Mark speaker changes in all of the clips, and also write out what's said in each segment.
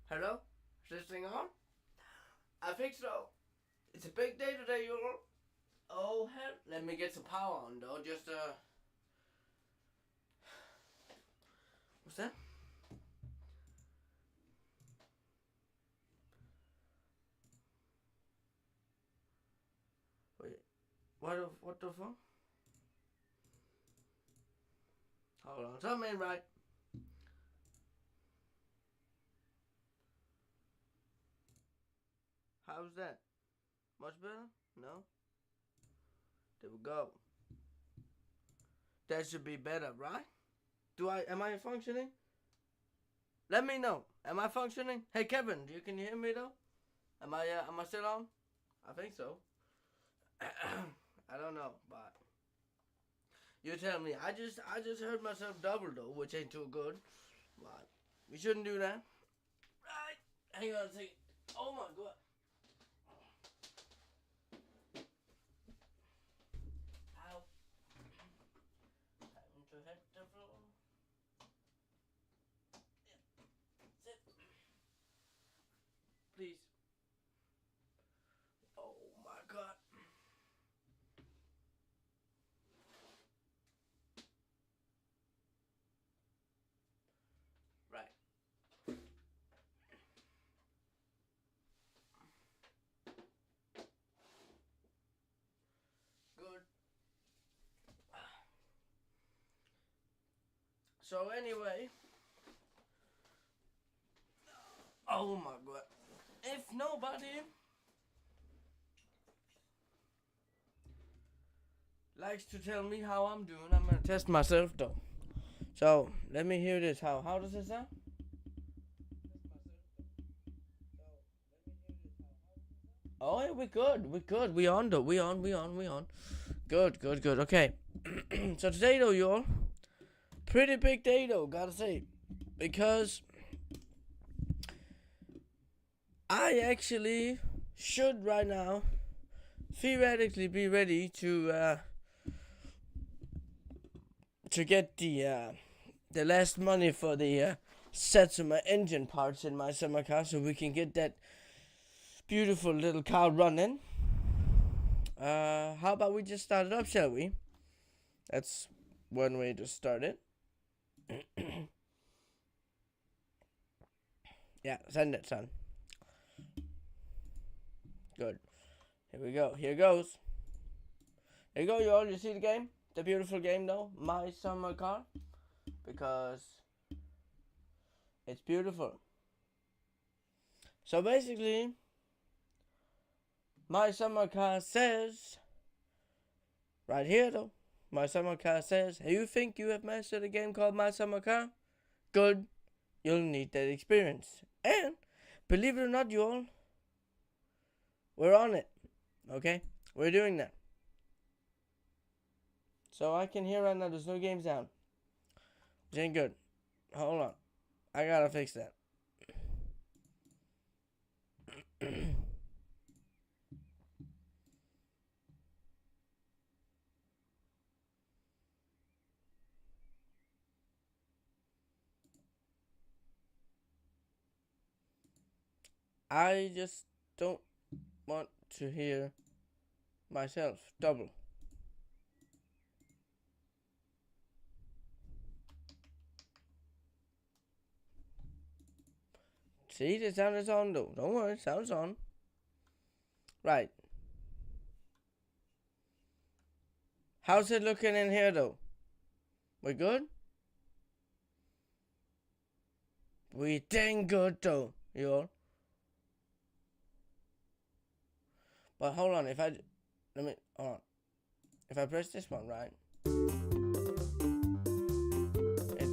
Speaker 1: Hello? Is this thing on? I think so. It's a big day today, you all. Oh, hell. Let me get some power on, though. What's that? Wait. What the fuck? Hold on. Something ain't right. How's that? Much better? No? There we go. That should be better, right? Am I functioning? Let me know. Am I functioning? Hey, Kevin, can you hear me, though? Am I still on? I think so. I don't know, but you tell me. I just heard myself double though, which ain't too good. But we shouldn't do that. Right. Hang on a second. Oh my god. Ow. Time to hit the floor. Sit. Please. Oh my god. Right. Good. So anyway. Oh my god. If nobody likes to tell me how I'm doing, I'm gonna test myself though. So let me hear this. How does it sound? Oh yeah, we good. We good. We on though. We on. Good, good, good. Okay. So today though, y'all, pretty big day though, gotta say, because I actually should right now theoretically be ready to get the last money for the sets of my engine parts in my summer car, so we can get that beautiful little car running. How about we just start it up, shall we? That's one way to start it. Yeah, send it, son. Good. Here we go. Here goes. Here you go, y'all. You see the game? The beautiful game, though? My summer car? Because it's beautiful. So basically, my summer car says, right here though, my summer car says, hey, you think you have mastered a game called My Summer Car? Good. You'll need that experience. And, believe it or not, you all, we're on it. Okay? We're doing that. So I can hear right now there's no games down. Which ain't good. Hold on. I gotta fix that. I just don't want to hear myself double. See, the sound is on though. Don't worry, sound's on. Right. How's it looking in here though? We good? We dang good though, y'all. But hold on, hold on. If I press this one, right? It,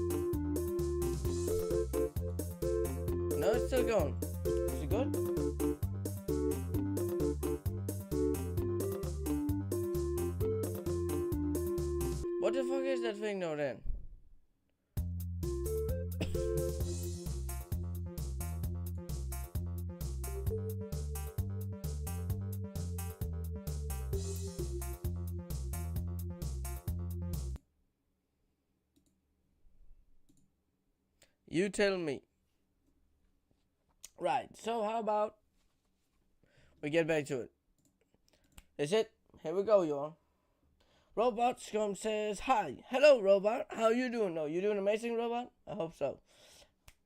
Speaker 1: no, it's still going. Is it good? What the fuck is that thing though then? You tell me. Right, so how about we get back to it? Is it? Here we go, y'all. Robot Scum says, hi. Hello, Robot. How you doing, though? You doing amazing, Robot? I hope so.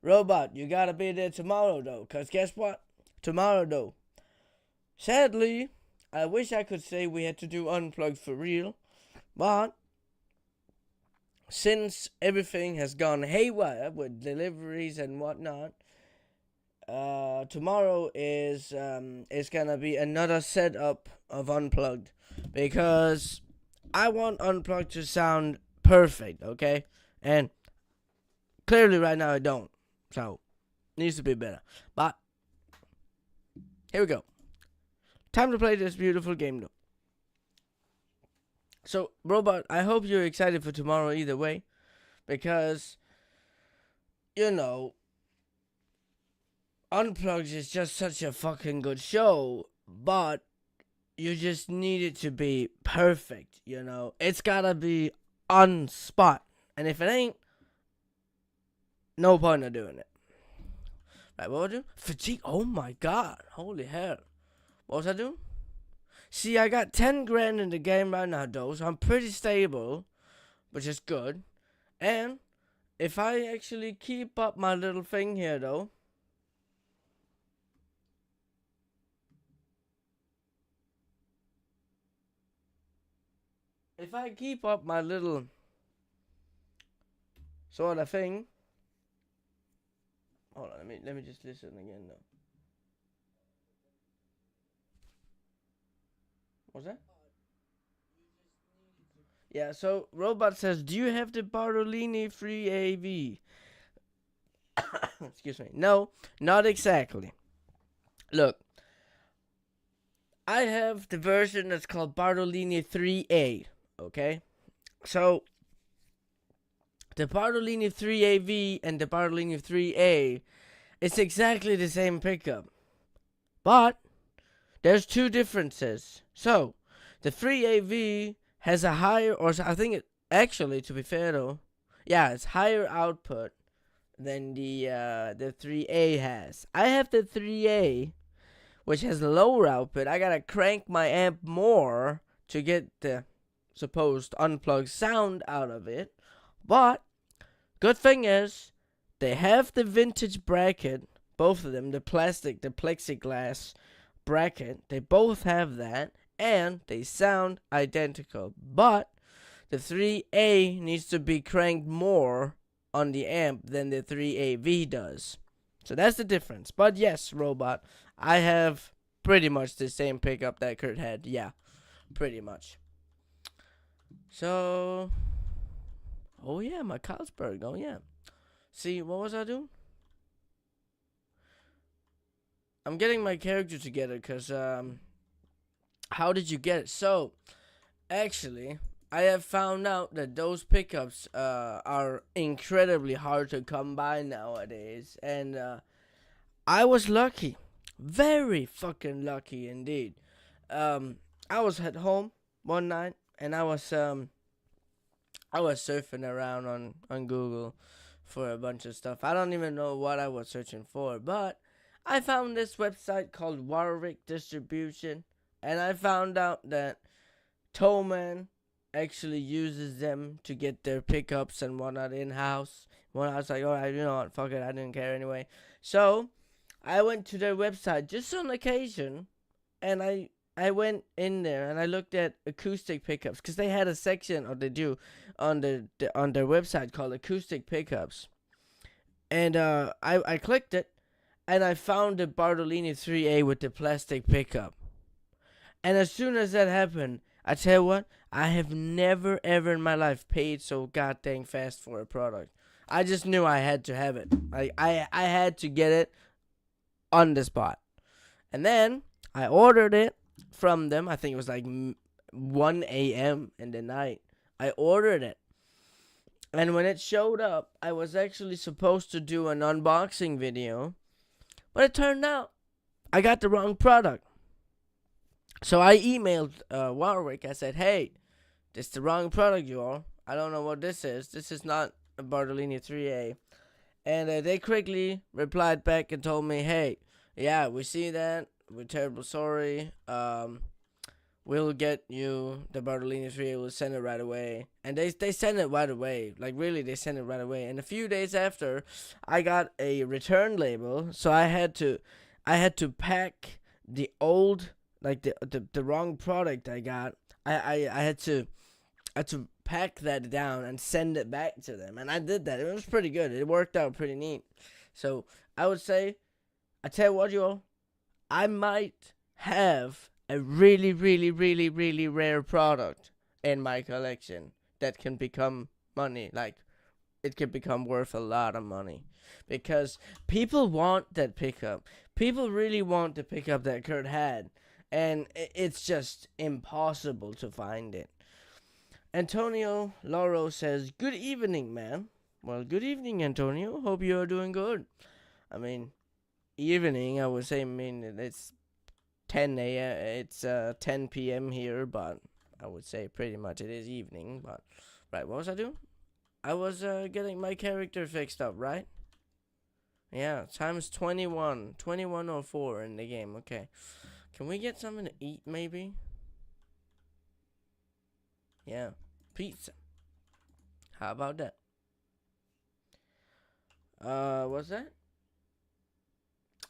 Speaker 1: Robot, you gotta be there tomorrow, though, because guess what? Tomorrow, though. Sadly, I wish I could say we had to do Unplugged for real, but since everything has gone haywire with deliveries and whatnot, tomorrow is gonna be another setup of Unplugged, because I want Unplugged to sound perfect, okay? And clearly right now I don't, so needs to be better. But here we go. Time to play this beautiful game, though. So, Robot, I hope you're excited for tomorrow either way, because, you know, Unplugged is just such a fucking good show, but you just need it to be perfect, you know? It's gotta be on spot, and if it ain't, no point of doing it. Right, what was I doing? Fatigue, oh my god, holy hell. What was I doing? See, I got 10 grand in the game right now, though, so I'm pretty stable, which is good. And if I actually keep up my little thing here, though, if I keep up my little sort of thing, hold on, let me just listen again, though. What's that? Yeah, so Robot says, do you have the Bartolini 3AV? Excuse me. No, not exactly. Look, I have the version that's called Bartolini 3A, okay? So, the Bartolini 3AV and the Bartolini 3A, it's exactly the same pickup. But, there's two differences. So, the 3AV has a higher, or I think it, actually, to be fair though, yeah, it's higher output than the 3A has. I have the 3A, which has lower output. I gotta crank my amp more to get the supposed unplugged sound out of it. But, good thing is, they have the vintage bracket, both of them, the plastic, the plexiglass bracket, they both have that, and they sound identical. But the 3A needs to be cranked more on the amp than the 3AV does. So that's the difference. But yes, Robot, I have pretty much the same pickup that Kurt had. Yeah, pretty much. So, oh yeah, my Carlsberg. Oh yeah. See, what was I doing? I'm getting my character together because, how did you get it? So, actually, I have found out that those pickups are incredibly hard to come by nowadays. And I was lucky. Very fucking lucky indeed. I was at home one night and I was surfing around on Google for a bunch of stuff. I don't even know what I was searching for, but I found this website called Warwick Distribution, and I found out that Towman actually uses them to get their pickups and whatnot in-house. When I was like, alright, you know what, fuck it, I didn't care anyway. So, I went to their website just on occasion, and I went in there and I looked at acoustic pickups, because they had a section, or they do, on their website called acoustic pickups. And I clicked it, and I found the Bartolini 3A with the plastic pickup. And as soon as that happened, I tell you what, I have never ever in my life paid so goddamn fast for a product. I just knew I had to have it. I had to get it on the spot. And then I ordered it from them. I think it was like 1 a.m. in the night. I ordered it. And when it showed up, I was actually supposed to do an unboxing video. But it turned out I got the wrong product. So I emailed Warwick. I said, hey, this is the wrong product, you all. I don't know what this is. This is not a Bartolini 3A. And they quickly replied back and told me, hey, Yeah, we see that. We're terrible sorry. We'll get you the Bartolini 3. We'll send it right away. And they send it right away. Like, really, they send it right away. And a few days after, I got a return label. So I had to pack the old, like, the wrong product I got. I had to pack that down and send it back to them. And I did that. It was pretty good. It worked out pretty neat. So I would say, I tell you what, y'all, I might have a really, really, really, really rare product in my collection that can become money. Like, it can become worth a lot of money. Because people want that pickup. People really want the pickup that Kurt had. And it's just impossible to find it. Antonio Lauro says, "Good evening, man." Well, good evening, Antonio. Hope you are doing good. I mean, evening, I would say, it's 10 a.m. It's 10 p.m. here, but I would say pretty much it is evening. But right, what was I doing? I was getting my character fixed up, right? Yeah, time's 21:04 in the game. Okay, can we get something to eat, maybe? Yeah, pizza. How about that? What's that?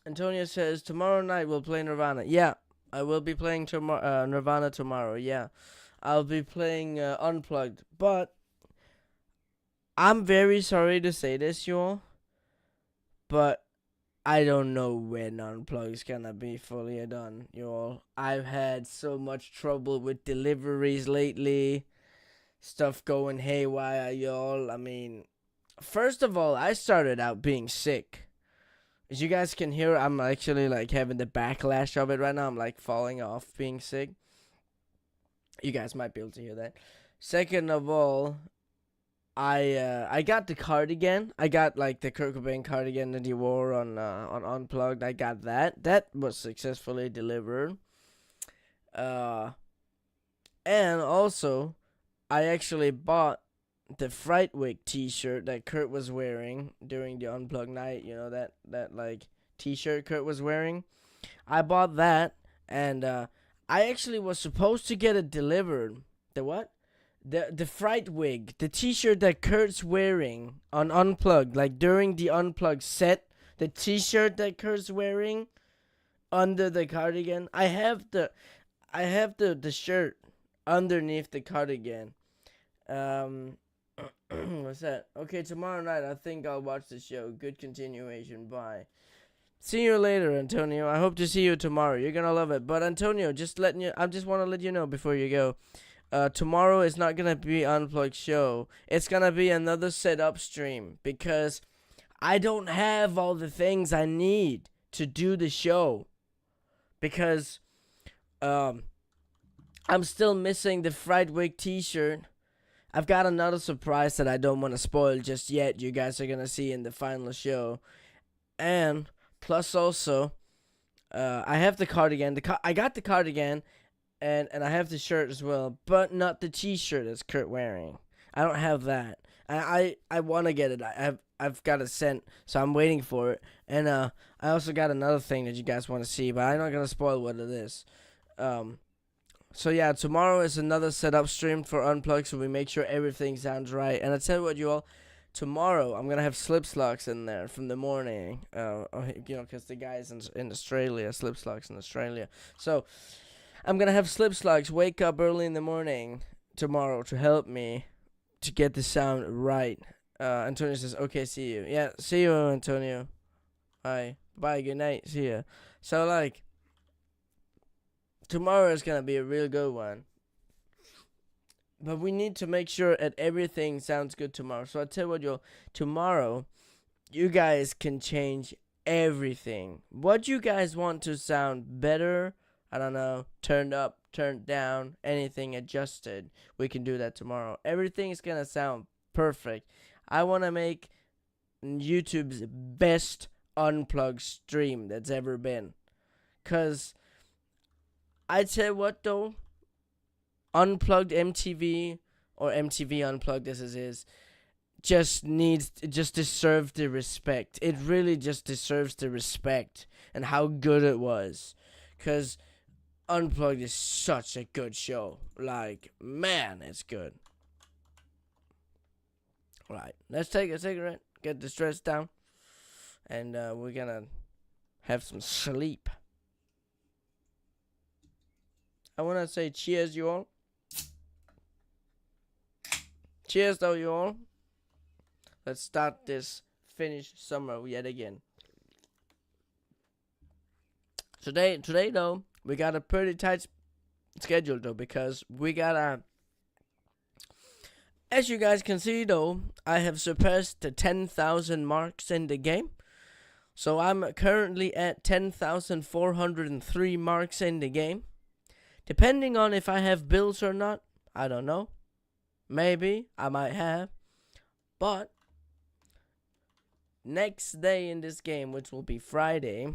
Speaker 1: Antonio says, tomorrow night we'll play Nirvana. Yeah, I will be playing Nirvana tomorrow. Yeah, I'll be playing Unplugged. But I'm very sorry to say this, y'all, but I don't know when Unplugged's gonna be fully done, y'all. I've had so much trouble with deliveries lately. Stuff going haywire, y'all. I mean, first of all, I started out being sick. As you guys can hear, I'm actually like having the backlash of it right now. I'm like falling off being sick. You guys might be able to hear that. Second of all, I got the cardigan. I got like the Kurt Cobain cardigan that he wore on Unplugged. I got that. That was successfully delivered. And also, I actually bought the Frightwig t-shirt that Kurt was wearing during the Unplugged night, you know, that like t-shirt Kurt was wearing. I bought that, and I actually was supposed to get it delivered. The what? The Frightwig, the t-shirt that Kurt's wearing on Unplugged, like during the Unplugged set, the t-shirt that Kurt's wearing under the cardigan. I have the shirt underneath the cardigan. What's that? Okay, tomorrow night I think I'll watch the show. Good continuation. Bye. See you later, Antonio. I hope to see you tomorrow. You're gonna love it. But Antonio, I just want to let you know before you go. Tomorrow is not gonna be Unplugged show. It's gonna be another setup stream because I don't have all the things I need to do the show. Because I'm still missing the Frightwig t-shirt. I've got another surprise that I don't want to spoil just yet. You guys are going to see in the final show. And plus also, I have the cardigan. I got the cardigan, and I have the shirt as well, but not the t-shirt that's Kurt wearing. I don't have that. I want to get it. I've got it sent, so I'm waiting for it. And I also got another thing that you guys want to see, but I'm not going to spoil what it is. So yeah, tomorrow is another setup stream for Unplugged, so we make sure everything sounds right. And I tell you what, you all, tomorrow I'm gonna have Slip Slogs in there from the morning. Because the guys in Australia, Slip Slogs in Australia. So I'm gonna have Slip Slogs wake up early in the morning tomorrow to help me to get the sound right. Antonio says, "Okay, see you." Yeah, see you, Antonio. Bye, good night, see ya. So like, tomorrow is going to be a real good one. But we need to make sure that everything sounds good tomorrow. So I tell you what, tomorrow, you guys can change everything. What you guys want to sound better, I don't know, turned up, turned down, anything adjusted, we can do that tomorrow. Everything is going to sound perfect. I want to make YouTube's best Unplugged stream that's ever been. Because I tell you what though, Unplugged MTV or MTV Unplugged as it is, just deserved the respect. It really just deserves the respect and how good it was. Cause Unplugged is such a good show. Like, man, it's good. Right, let's take a cigarette, get the stress down, and we're gonna have some sleep. I wanna say cheers, you all. Cheers, though, you all. Let's start this Finnish summer yet again. Today, though, we got a pretty tight schedule, though, because we gotta. As you guys can see, though, I have surpassed the 10,000 marks in the game. So I'm currently at 10,403 marks in the game. Depending on if I have bills or not, I don't know. Maybe I might have. But next day in this game, which will be Friday,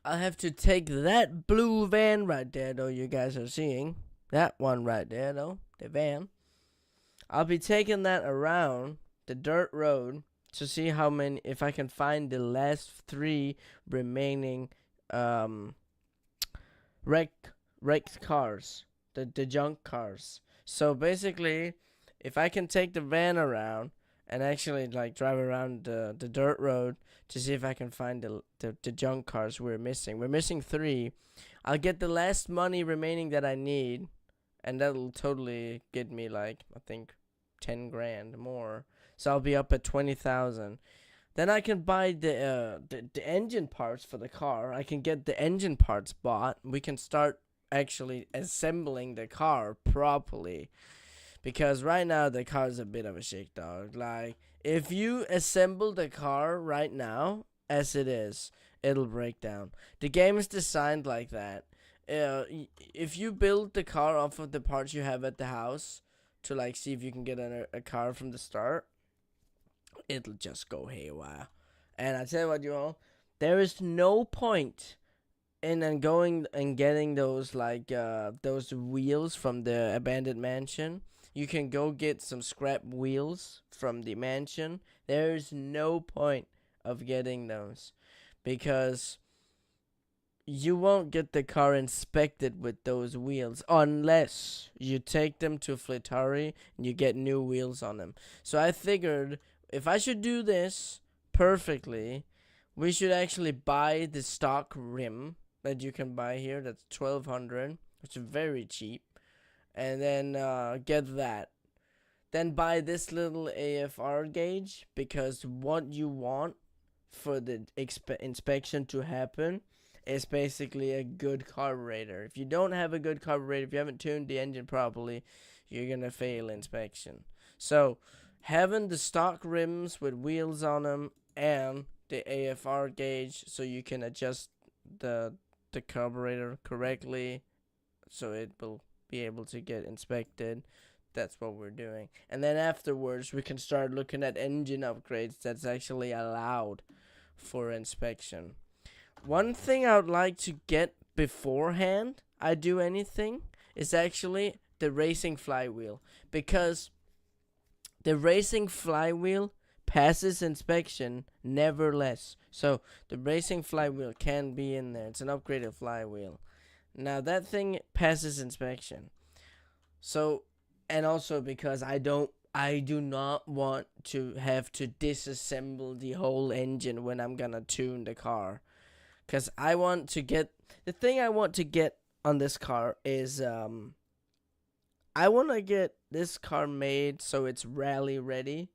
Speaker 1: I'll have to take that blue van right there, though, you guys are seeing. That one right there, though, the van. I'll be taking that around the dirt road to see how many, if I can find the last 3 remaining wrecked cars, the junk cars. So basically, if I can take the van around and actually like drive around the dirt road to see if I can find the junk cars we're missing. We're missing 3. I'll get the last money remaining that I need, and that'll totally get me like, I think, 10 grand more. So I'll be up at 20,000. Then I can buy the engine parts for the car. I can get the engine parts bought. We can start actually assembling the car properly. Because right now the car's a bit of a shit, dog. Like, if you assemble the car right now, as it is, it'll break down. The game is designed like that. If you build the car off of the parts you have at the house to like see if you can get a car from the start, it'll just go haywire. And I tell you what, you all, there is no point in then going and getting those like those wheels from the abandoned mansion. You can go get some scrap wheels from the mansion. There's no point of getting those because you won't get the car inspected with those wheels unless you take them to Flittari and you get new wheels on them. So I figured if I should do this perfectly, we should actually buy the stock rim that you can buy here. That's 1,200, which is very cheap. And then get that. Then buy this little AFR gauge, because what you want for the inspection to happen is basically a good carburetor. If you don't have a good carburetor, if you haven't tuned the engine properly, you're going to fail inspection. So having the stock rims with wheels on them and the AFR gauge so you can adjust the carburetor correctly so it will be able to get inspected. That's what we're doing. And then afterwards, we can start looking at engine upgrades that's actually allowed for inspection. One thing I would like to get beforehand I do anything is actually the racing flywheel, because the racing flywheel passes inspection nevertheless. So the racing flywheel can be in there. It's an upgraded flywheel. Now that thing passes inspection. So, and also because I do not want to have to disassemble the whole engine when I'm gonna tune the car. Because I want to get, the thing I want to get on this car is, I want to get this car made so it's rally ready,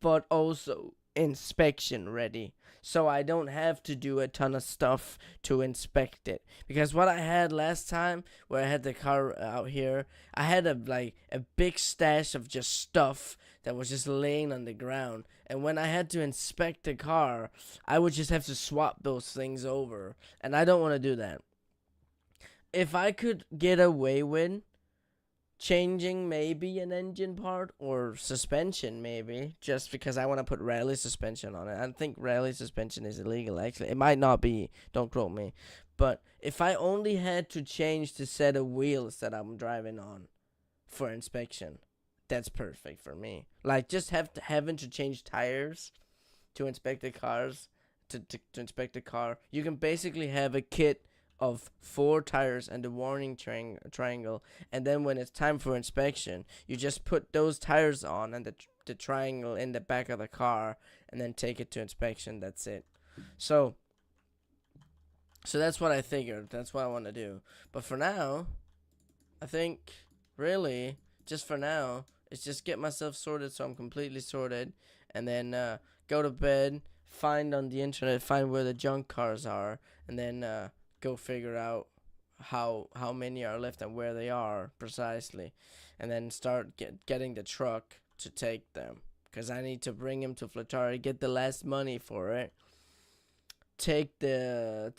Speaker 1: but also inspection ready. So I don't have to do a ton of stuff to inspect it. Because what I had last time, where I had the car out here, I had a big stash of just stuff that was just laying on the ground. And when I had to inspect the car, I would just have to swap those things over. And I don't want to do that. If I could get away with changing maybe an engine part or suspension, maybe, just because I want to put rally suspension on it. I think rally suspension is illegal, actually. It might not be, don't quote me. But if I only had to change the set of wheels that I'm driving on for inspection, that's perfect for me. Like, just having to change tires to inspect the cars, to inspect the car. You can basically have a kit of 4 tires and the warning triangle, and then when it's time for inspection, you just put those tires on and the triangle in the back of the car, and then take it to inspection. That's it. So that's what I figured. That's what I want to do. But for now, I think really just for now, it's just get myself sorted so I'm completely sorted, and then go to bed, find on the internet, find where the junk cars are, and then go figure out how many are left and where they are precisely, and then start getting the truck to take them, because I need to bring him to Flatari, get the last money for it, take the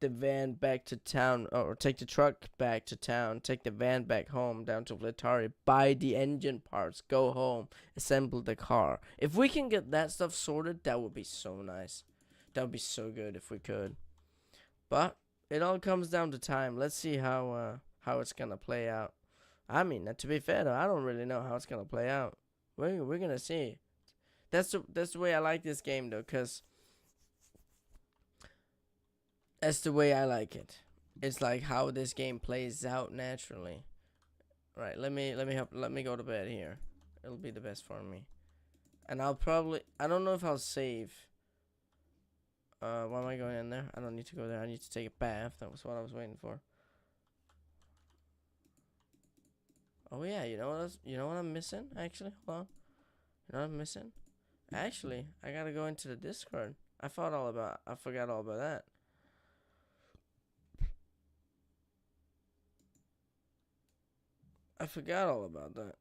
Speaker 1: van back to town, or take the truck back to town, take the van back home down to Flatari, buy the engine parts, go home, assemble the car. If we can get that stuff sorted, that would be so nice. That would be so good if we could. But it all comes down to time. Let's see how it's gonna play out. I mean, to be fair though, I don't really know how it's gonna play out. We're gonna see. That's the way I like this game though, cause that's the way I like it. It's like how this game plays out naturally. Right, let me go to bed here. It'll be the best for me. And I don't know if I'll save. Why am I going in there? I don't need to go there. I need to take a bath. That was what I was waiting for. Oh yeah, you know what I'm missing? Actually, hold on. You know what I'm missing? Actually, I gotta go into the Discord. I forgot all about that. I forgot all about that.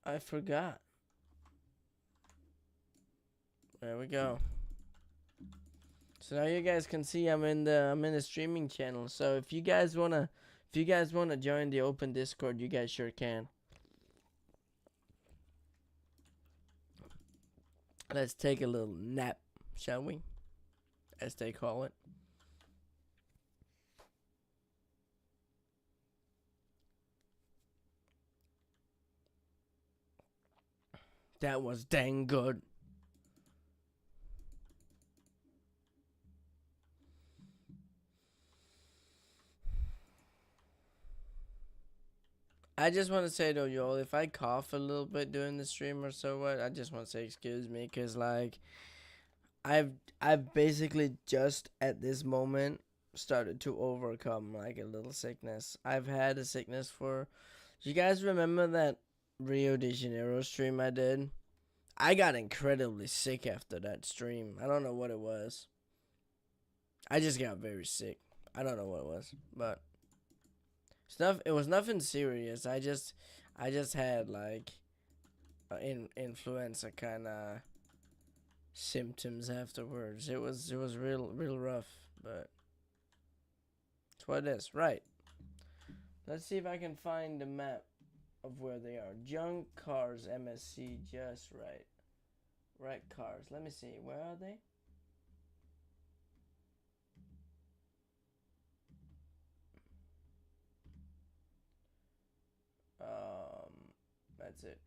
Speaker 1: I forgot. There we go. So now you guys can see I'm in the streaming channel. So if you guys wanna join the open Discord, you guys sure can. Let's take a little nap, shall we? As they call it. That was dang good. I just want to say though, y'all, if I cough a little bit during the stream or so what, I just want to say excuse me, cause like I've basically just at this moment started to overcome like a little sickness. I've had a sickness for. You guys remember that Rio de Janeiro stream I did? I got incredibly sick after that stream. I don't know what it was. I just got very sick. I don't know what it was, but it was nothing serious. I just had like influenza kind of symptoms afterwards. It was real rough, but it's what it is. Right. Let's see if I can find the map of where they are. Junk cars, MSC, just right. Right cars. Let me see. Where are they? That's it.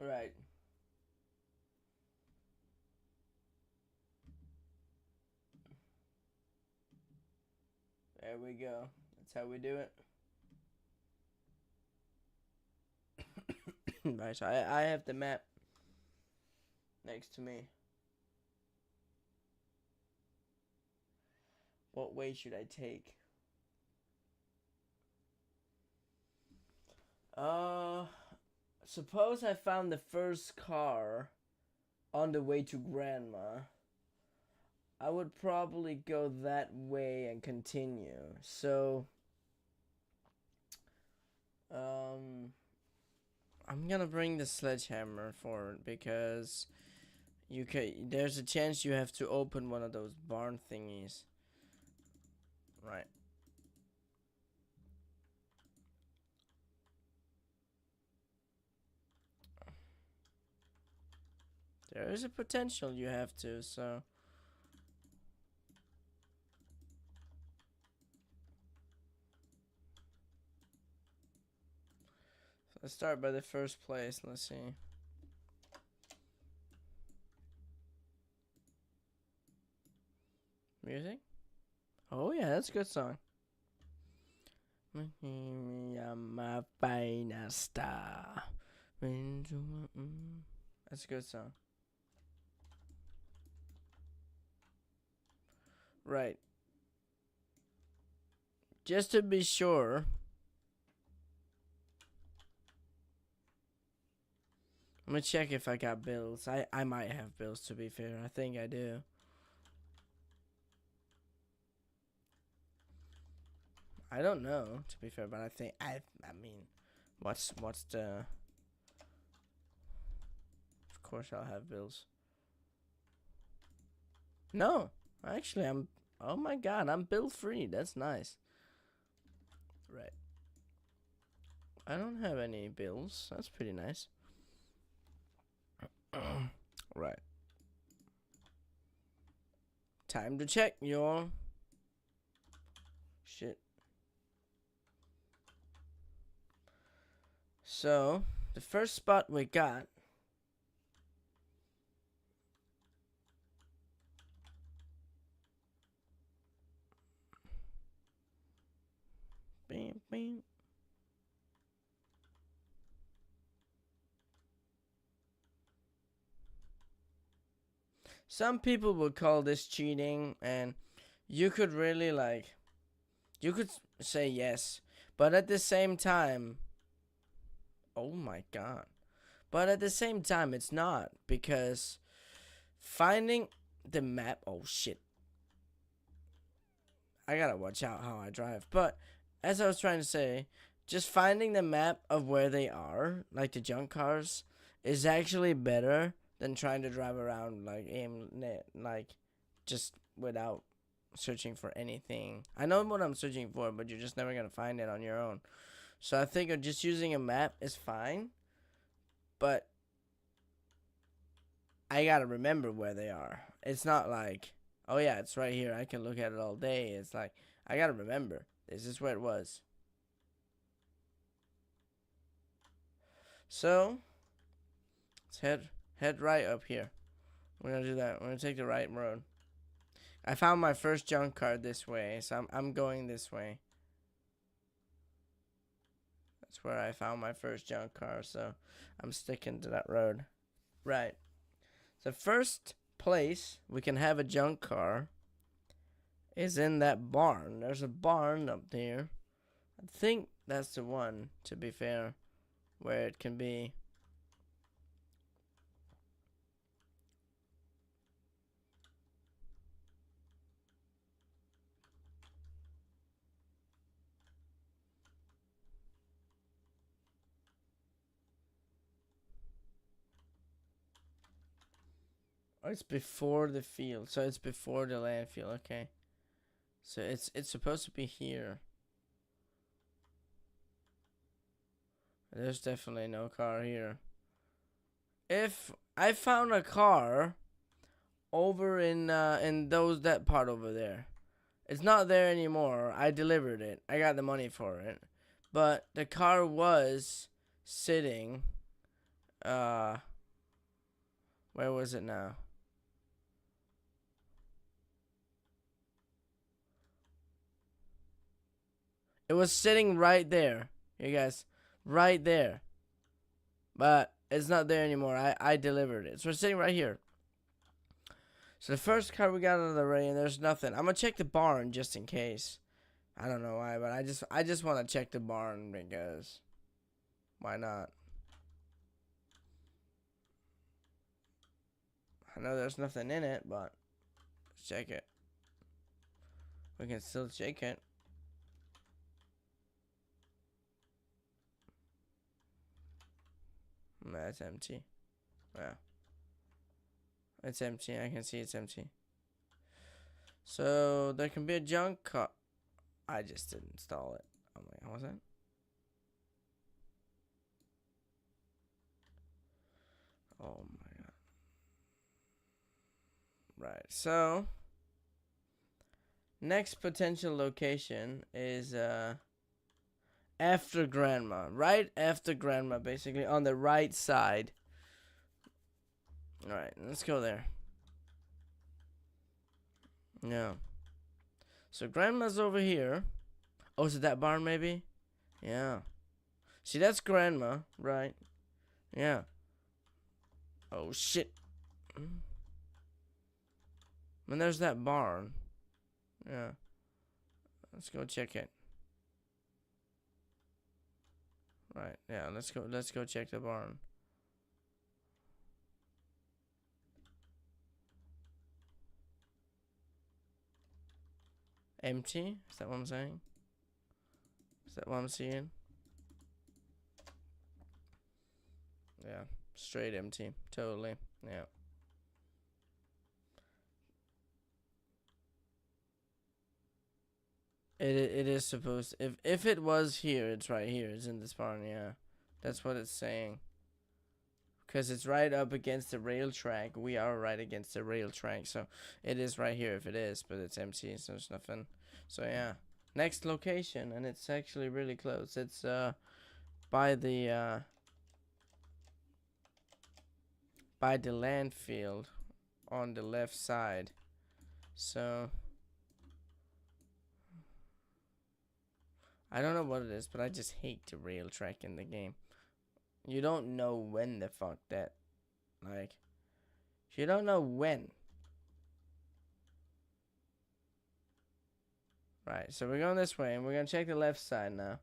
Speaker 1: Right. There we go. That's how we do it. Right, so I have the map next to me. What way should I take? Suppose I found the first car on the way to Grandma. I would probably go that way and continue. So, I'm gonna bring the sledgehammer forward because there's a chance you have to open one of those barn thingies. Right. There is a potential you have to, so. Let's start by the first place. Let's see. Music? Oh yeah, that's a good song. My finest star. That's a good song. Right. Just to be sure. I'm gonna check if I got bills. I might have bills, to be fair. I think I do. I don't know, to be fair, but I think I mean, what's the? Of course, I'll have bills. No, actually, I'm. Oh my God, I'm bill free. That's nice. Right. I don't have any bills. That's pretty nice. Right. Time to check, y'all. Shit. So, the first spot we got. Bam, bam. Some people would call this cheating, and you could really like. You could say yes, but at the same time. Oh my God. But at the same time, it's not, because finding the map. Oh shit. I gotta watch out how I drive. But as I was trying to say, just finding the map of where they are, like the junk cars, is actually better than trying to drive around like just without searching for anything. I know what I'm searching for, but you're just never gonna find it on your own. So I think just using a map is fine, but I gotta remember where they are. It's not like, oh yeah, it's right here, I can look at it all day. It's like, I gotta remember, this is where it was. So, let's head right up here. We're gonna do that. We're gonna take the right road. I found my first junk car this way, so I'm going this way. That's where I found my first junk car, so I'm sticking to that road. Right. The first place we can have a junk car is in that barn. There's a barn up there. I think that's the one, to be fair, where it can be. Oh, it's before the field, so it's before the landfill. Okay, so it's supposed to be here. There's definitely no car here. If I found a car over in that part over there, it's not there anymore. I delivered it. I got the money for it, but the car was sitting. Where was it now? It was sitting right there, you guys, right there. But it's not there anymore. I delivered it. So it's sitting right here. So the first car we got out of the way, and there's nothing. I'm gonna check the barn just in case. I don't know why, but I just want to check the barn because why not? I know there's nothing in it, but let's check it. We can still check it. No, it's empty. Yeah. It's empty. I can see it's empty. So there can be a junk car. I just didn't install it. I'm like, how was that? Oh my God. Right. So next potential location is after grandma. Right after grandma, basically on the right side. Alright, let's go there. Yeah. So grandma's over here. Oh, is it that barn maybe? Yeah. See, that's grandma, right? Yeah. Oh shit. And there's that barn. Yeah. Let's go check it. Right. Yeah, let's go check the barn. Empty? Is that what I'm saying? Is that what I'm seeing? Yeah. Straight empty. Totally. Yeah. It is supposed to, if it was here, it's right here. It's in this barn, yeah. That's what it's saying. Because it's right up against the rail track. We are right against the rail track. So it is right here if it is. But it's empty. So there's nothing. So yeah. Next location. And it's actually really close. It's by the landfill on the left side. So I don't know what it is. But I just hate the rail track in the game. You don't know when the fuck that. Like. You don't know when. Right, so we're going this way, and we're going to check the left side now.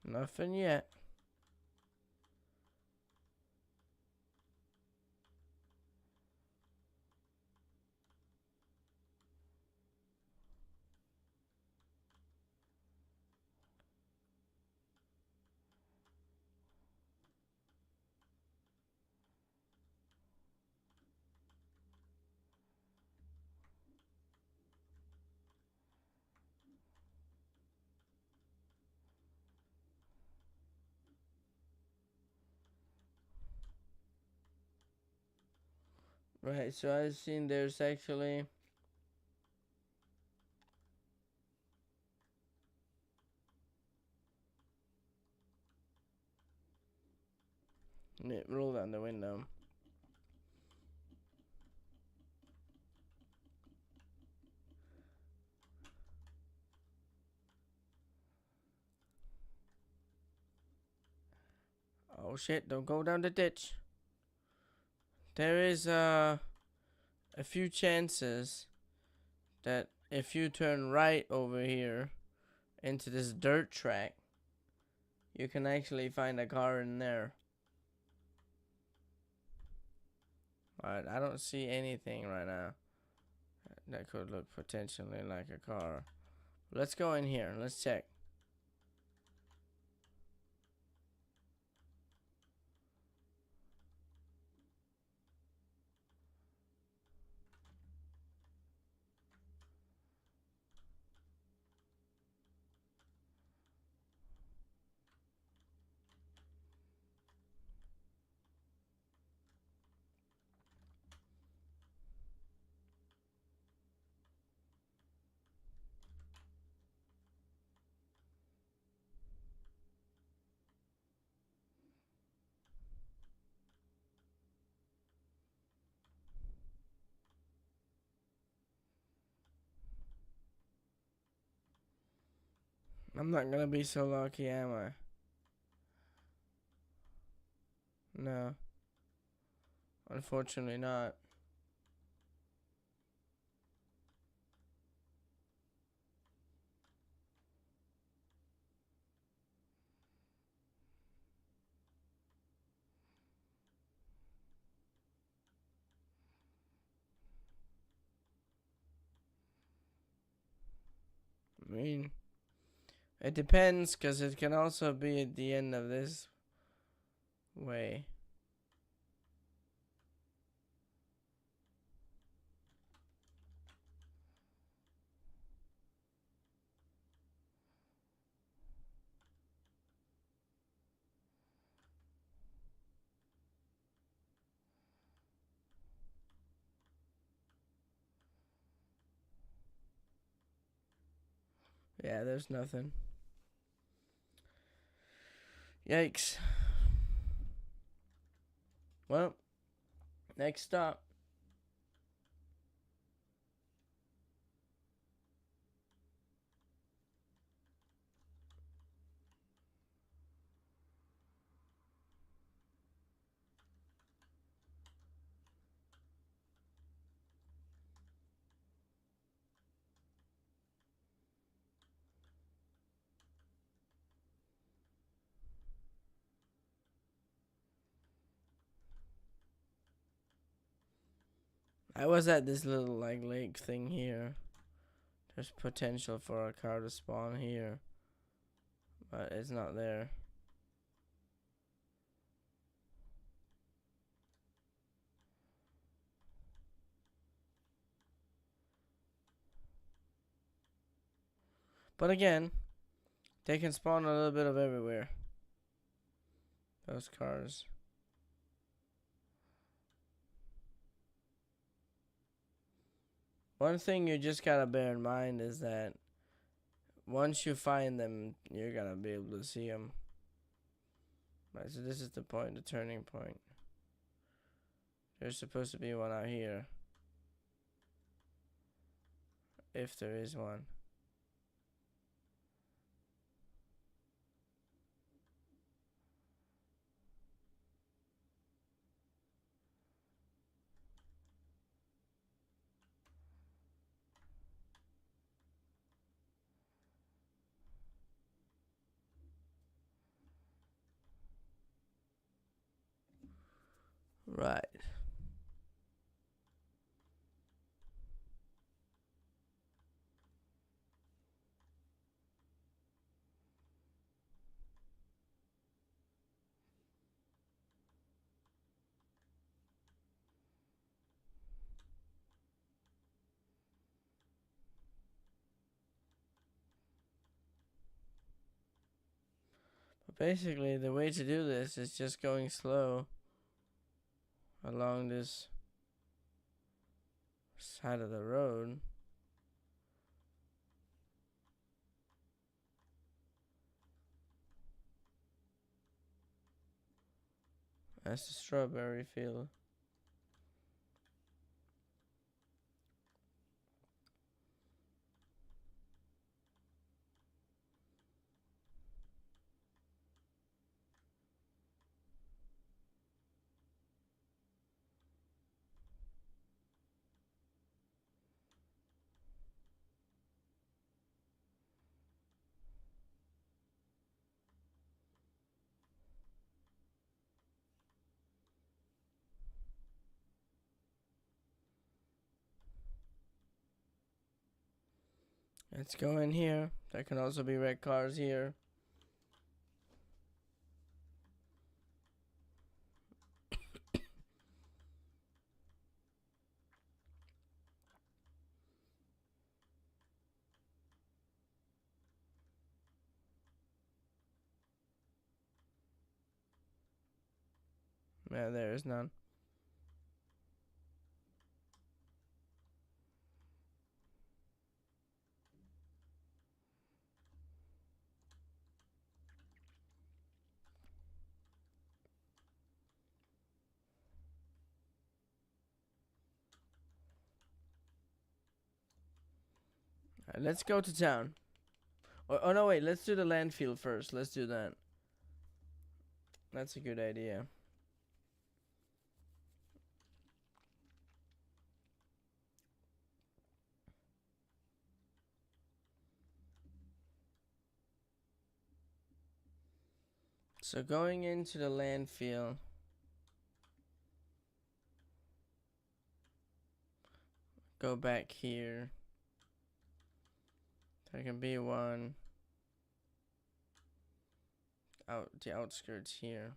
Speaker 1: Nothing yet. Right, so I've seen there's actually... Roll down the window. Oh shit, don't go down the ditch. There is a few chances that if you turn right over here into this dirt track, you can actually find a car in there. Alright, I don't see anything right now that could look potentially like a car. Let's go in here. Let's check. I'm not gonna be so lucky, am I? No. Unfortunately not.
Speaker 2: I mean, it depends, because it can also be at the end of this way. Yeah, there's nothing. Yikes. Well, next stop. I was at this little like lake thing here. There's potential for a car to spawn here, but it's not there. But again, they can spawn a little bit of everywhere. Those cars. One thing you just gotta bear in mind is that once you find them, you're gonna be able to see them. Right, so this is the point, the turning point. There's supposed to be one out here. If there is one. Right. But basically, the way to do this is just going slow along this side of the road. That's the strawberry field. Let's go in here. There can also be red cars here. Yeah, there is none. Alright, let's go to town. Oh no, wait, let's do the landfill first. Let's do that. That's a good idea. So going into the landfill, go back here. There can be one out the outskirts here.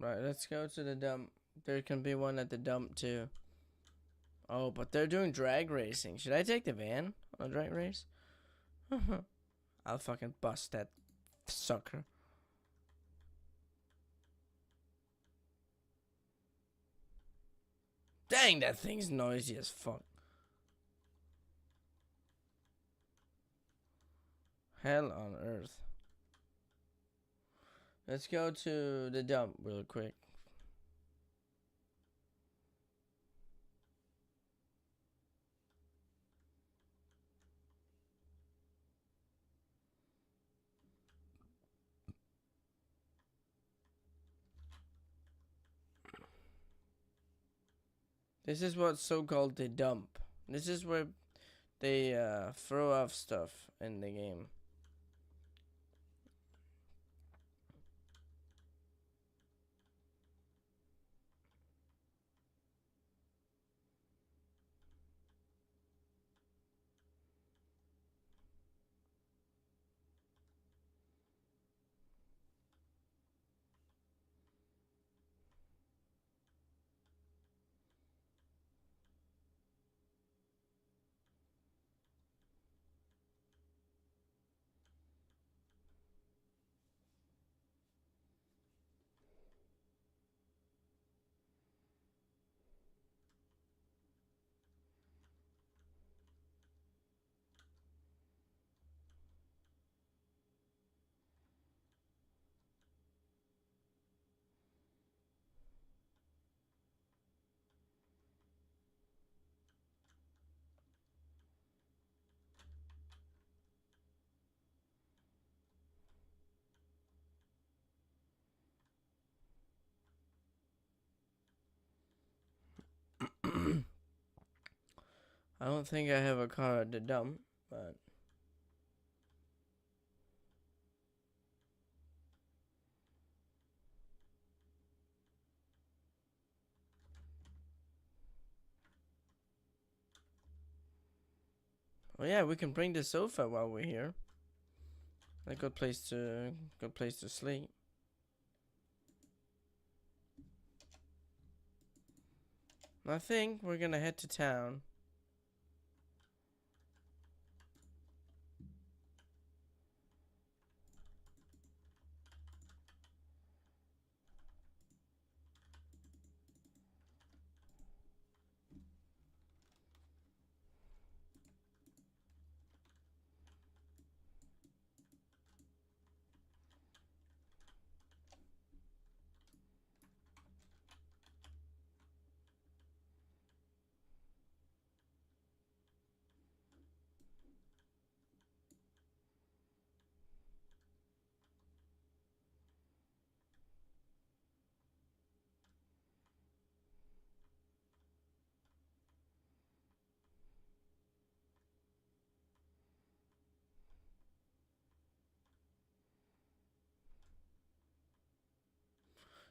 Speaker 2: Right, let's go to the dump. There can be one at the dump too. Oh, but they're doing drag racing. Should I take the van on a drag race? I'll fucking bust that sucker. Dang, that thing's noisy as fuck. Hell on earth. Let's go to the dump real quick. This is what's so-called the dump. This is where they throw off stuff in the game. I don't think I have a car at the dump, but well, yeah, we can bring the sofa while we're here. A good place to sleep. I think we're gonna head to town.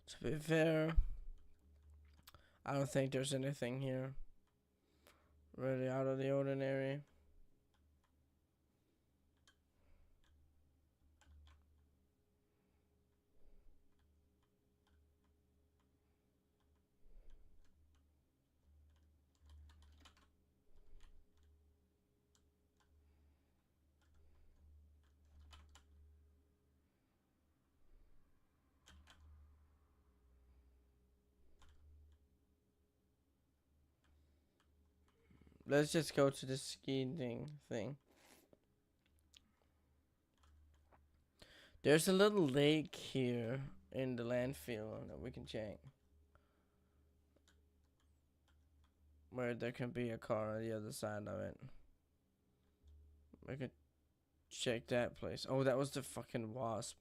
Speaker 2: To be fair, I don't think there's anything here really out of the ordinary. Let's just go to the skiing thing. There's a little lake here in the landfill that we can check. Where there can be a car on the other side of it. We could check that place. Oh, that was the fucking wasp.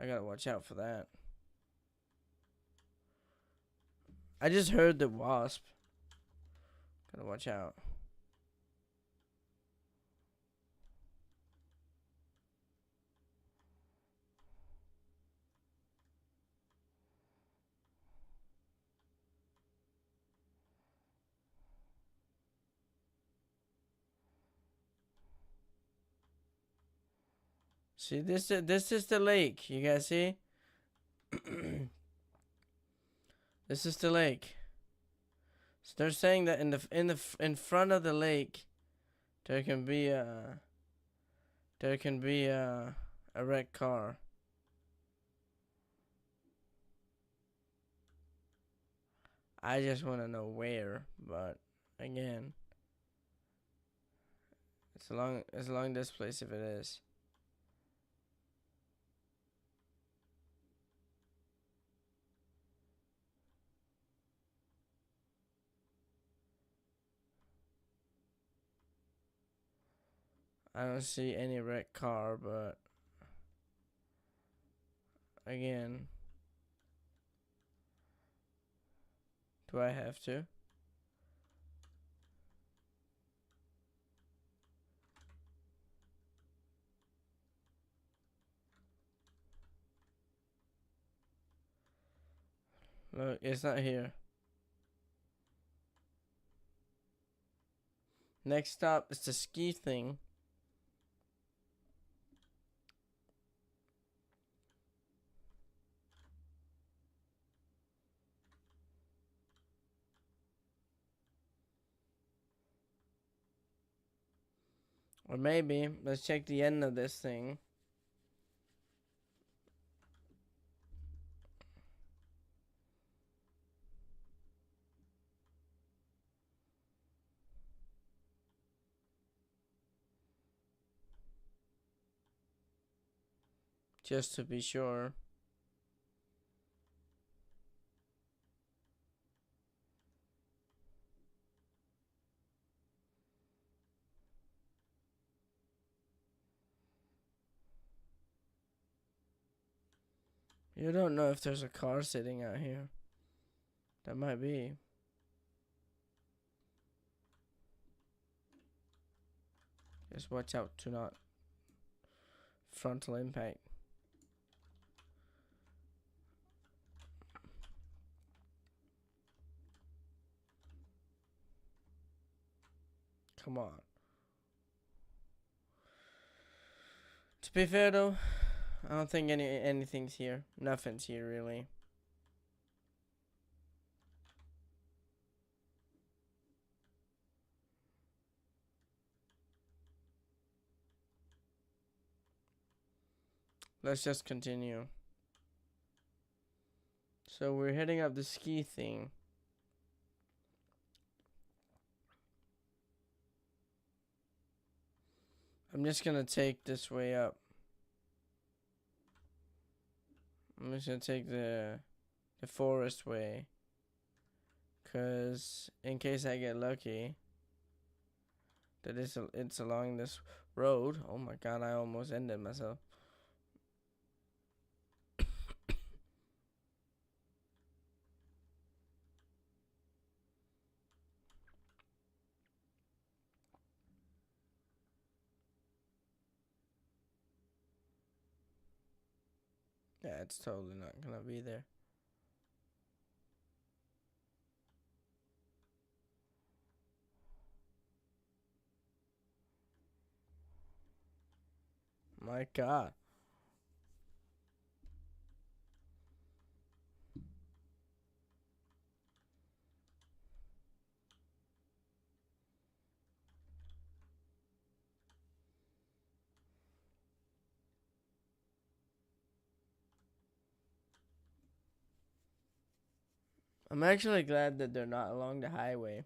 Speaker 2: I gotta watch out for that. I just heard the wasp. Gotta watch out. See, this is the lake. You guys see? This is the lake. So they're saying that in front of the lake, there can be a wrecked car. I just want to know where, but again, it's along this place if it is. I don't see any wrecked car, but again, do I have to? Look, it's not here. Next stop is the ski thing. Or maybe, let's check the end of this thing. Just to be sure. You don't know if there's a car sitting out here. That might be. Just watch out to not frontal impact. Come on. To be fair though, I don't think anything's here. Nothing's here really. Let's just continue. So we're heading up the ski thing. I'm just gonna take this way up. I'm just gonna take the forest way. Cause in case I get lucky, that it's along this road. Oh my god, I almost ended myself. Yeah, it's totally not gonna be there. My god. I'm actually glad that they're not along the highway.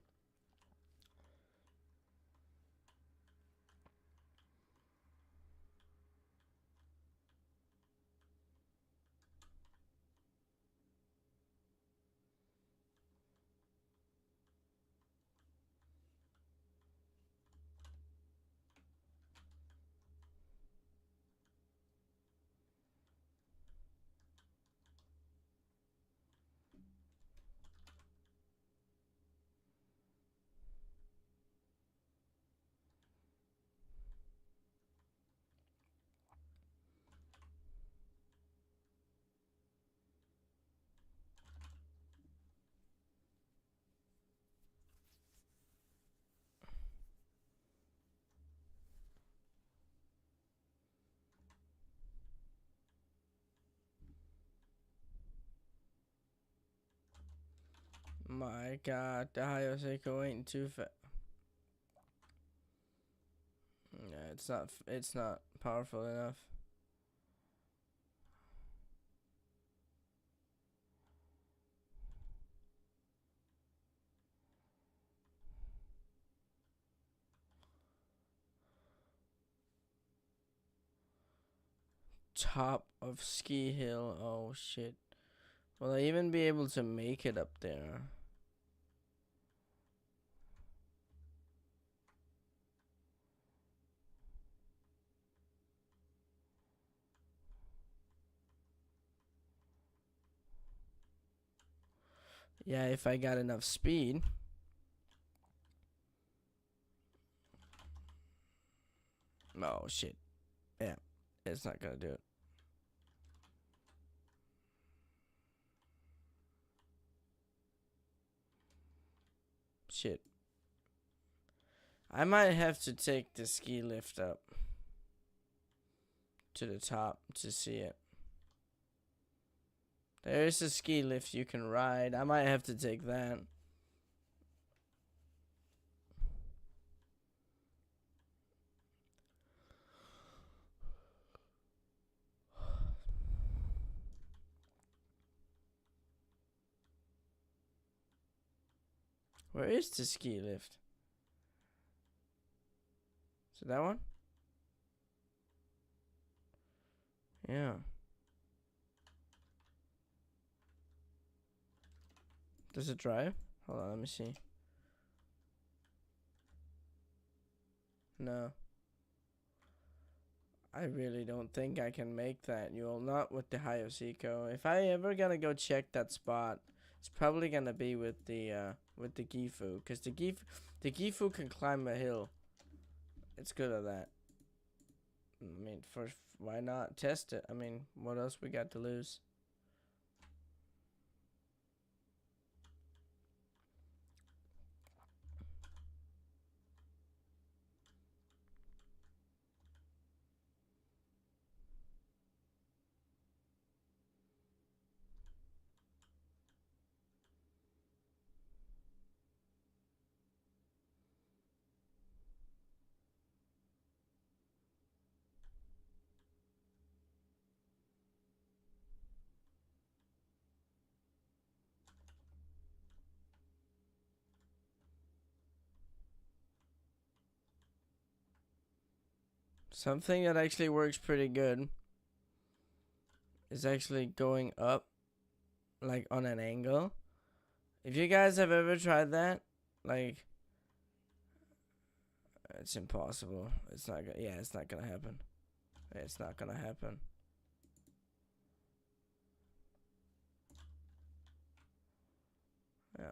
Speaker 2: My God, the Hayoseko ain't too fast. Yeah, it's not powerful enough. Top of ski hill. Oh shit. Will I even be able to make it up there? Yeah, if I got enough speed. Oh shit. Yeah, it's not gonna do it. Shit. I might have to take the ski lift up to the top to see it. There is a ski lift you can ride. I might have to take that. Where is the ski lift? Is it that one? Yeah. Does it drive? Hold on, let me see. No. I really don't think I can make that, Yule. Not with the Hayosiko. If I ever gonna go check that spot, it's probably gonna be with the Gifu, cause the Gifu can climb a hill. It's good at that. I mean, first, why not test it? I mean, what else we got to lose? Something that actually works pretty good is actually going up, like on an angle. If you guys have ever tried that, like, it's impossible. It's not gonna, yeah, it's not gonna happen. It's not gonna happen. Yeah.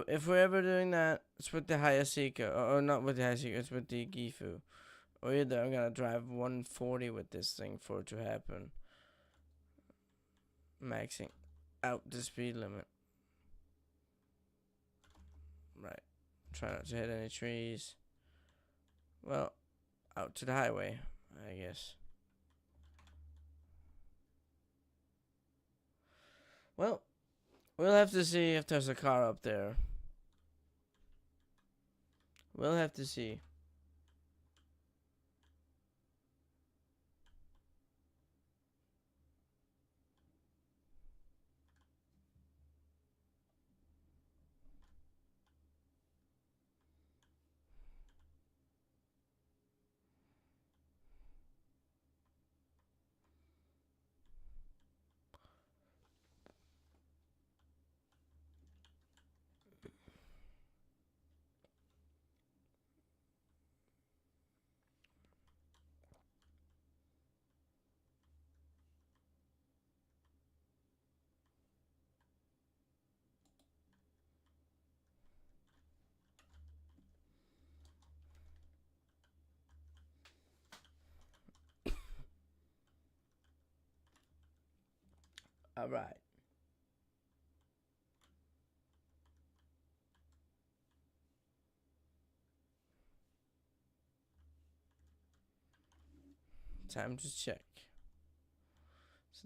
Speaker 2: If we're ever doing that, it's with the Hayasika, or not with the Hayasika, it's with the Gifu. Or either I'm gonna drive 140 with this thing for it to happen. Maxing out the speed limit. Right. Try not to hit any trees. Well, out to the highway, I guess. Well, we'll have to see if there's a car up there. We'll have to see. All right. Time to check.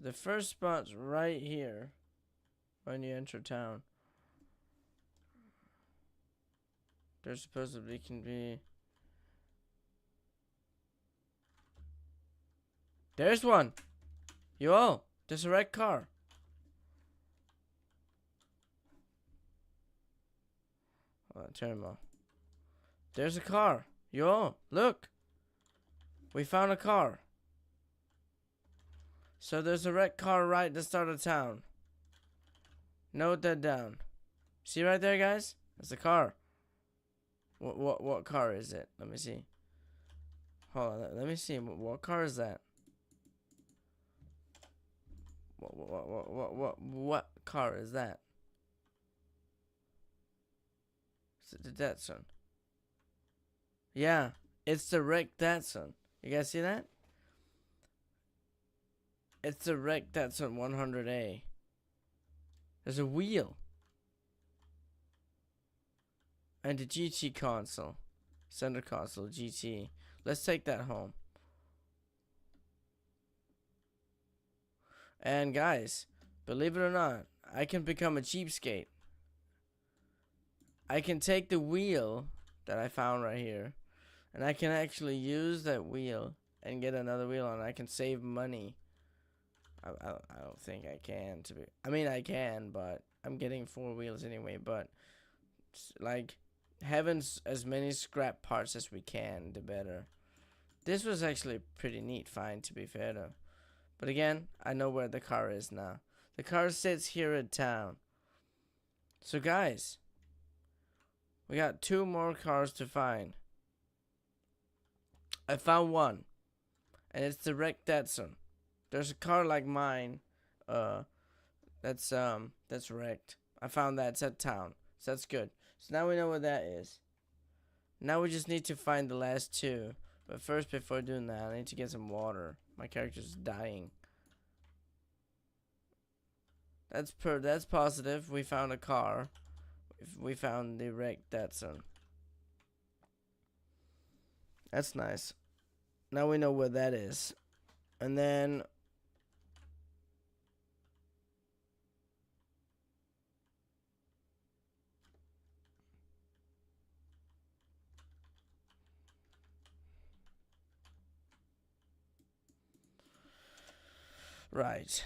Speaker 2: The first spot's right here when you enter town. There supposedly can be... There's one! Yo, there's a red car. Hold on, turn him off. There's a car. Yo, look. We found a car. So there's a red car right at the start of town. Note that down. See right there, guys? That's the car. What car is it? Let me see. Hold on, let me see. What car is that? What car is that? Is it the Datsun? Yeah, it's the wrecked Datsun. You guys see that? It's the wrecked Datsun 100A. There's a wheel. And the GT console. Center console, GT. Let's take that home. And guys, believe it or not, I can become a cheapskate. I can take the wheel that I found right here, and I can actually use that wheel and get another wheel on. I can save money. I don't think I can, to be... I mean, I can, but I'm getting 4 wheels anyway. But, like, having as many scrap parts as we can, the better. This was actually a pretty neat find, to be fair, though. But again, I know where the car is now. The car sits here in town. So, guys, we got 2 more cars to find. I found one, and it's the wrecked Datsun. There's a car like mine, that's wrecked. I found that. It's at town, so that's good. So now we know what that is. Now we just need to find the last 2. But first, before doing that, I need to get some water. My character's dying. That's positive. We found a car. We found the wrecked Datsun. That's nice. Now we know where that is. And then... Right.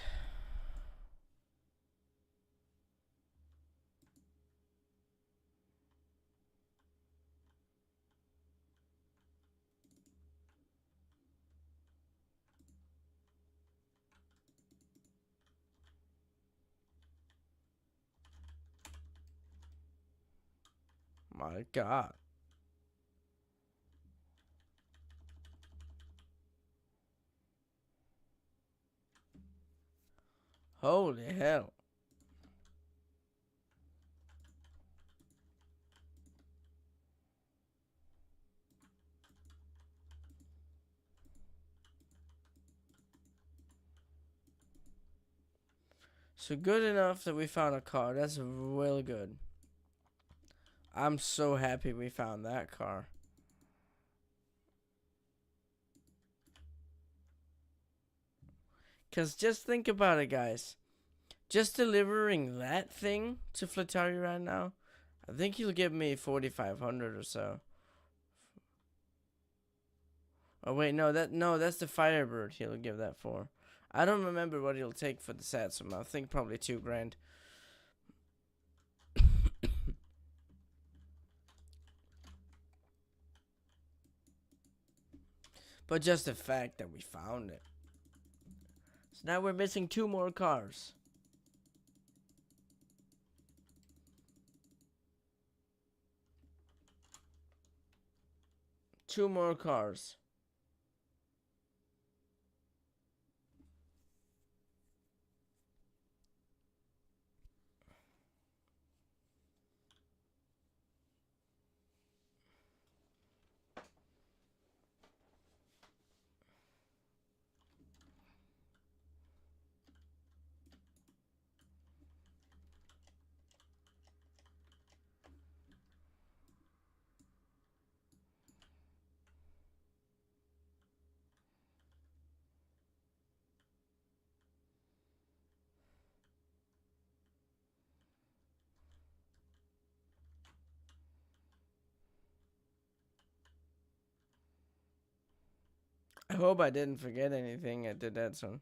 Speaker 2: My God. Holy hell. So good enough that we found a car. That's really good. I'm so happy we found that car. Because just think about it, guys. Just delivering that thing to Flatari right now, I think he'll give me 4,500 or so. Oh wait, no, that's the Firebird he'll give that for. I don't remember what he'll take for the Satsuma. I think probably 2 grand. But just the fact that we found it. So now we're missing 2 more cars. Two more cars. I hope I didn't forget anything. I did that one.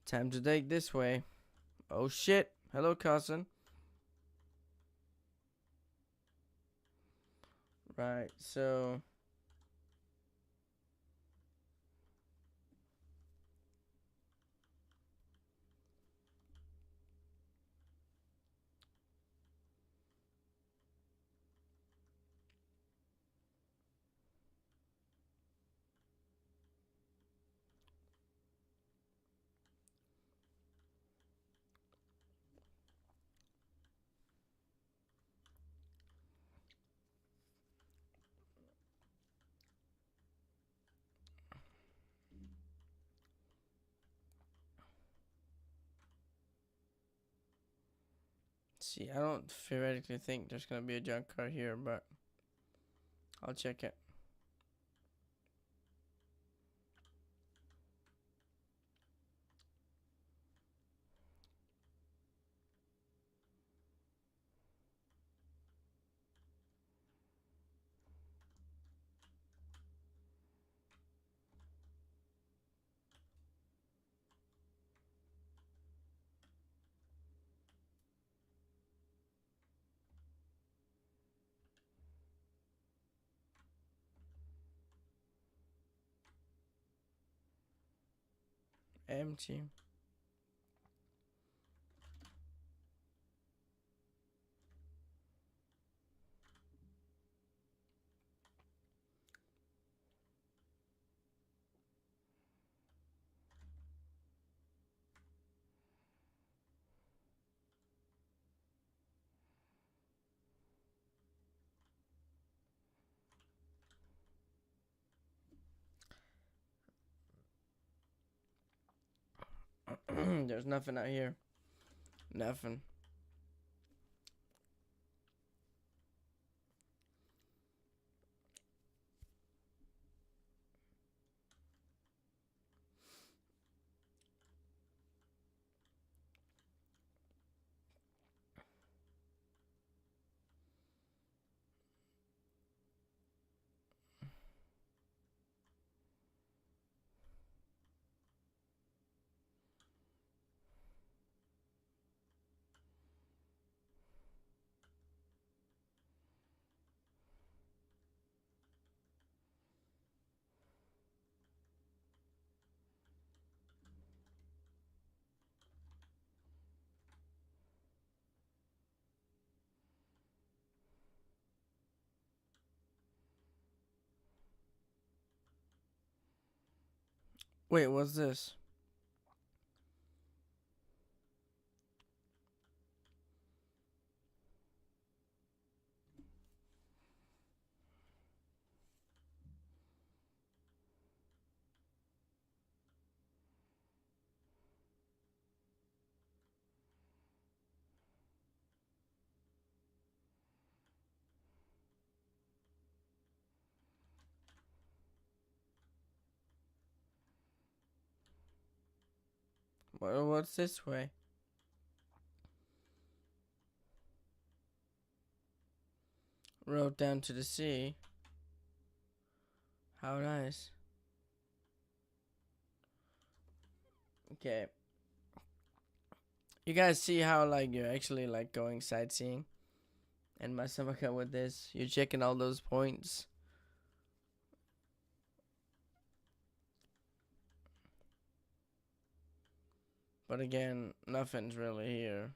Speaker 2: Time to take this way. Oh shit. Hello, cousin. Right, so... See, I don't theoretically think there's gonna be a junk car here, but I'll check it. Empty. There's nothing out here. Nothing. Wait, what's this? What's this way? Road down to the sea. How nice. Okay. You guys see how like you're actually like going sightseeing and messing with this? You're checking all those points. But again, nothing's really here.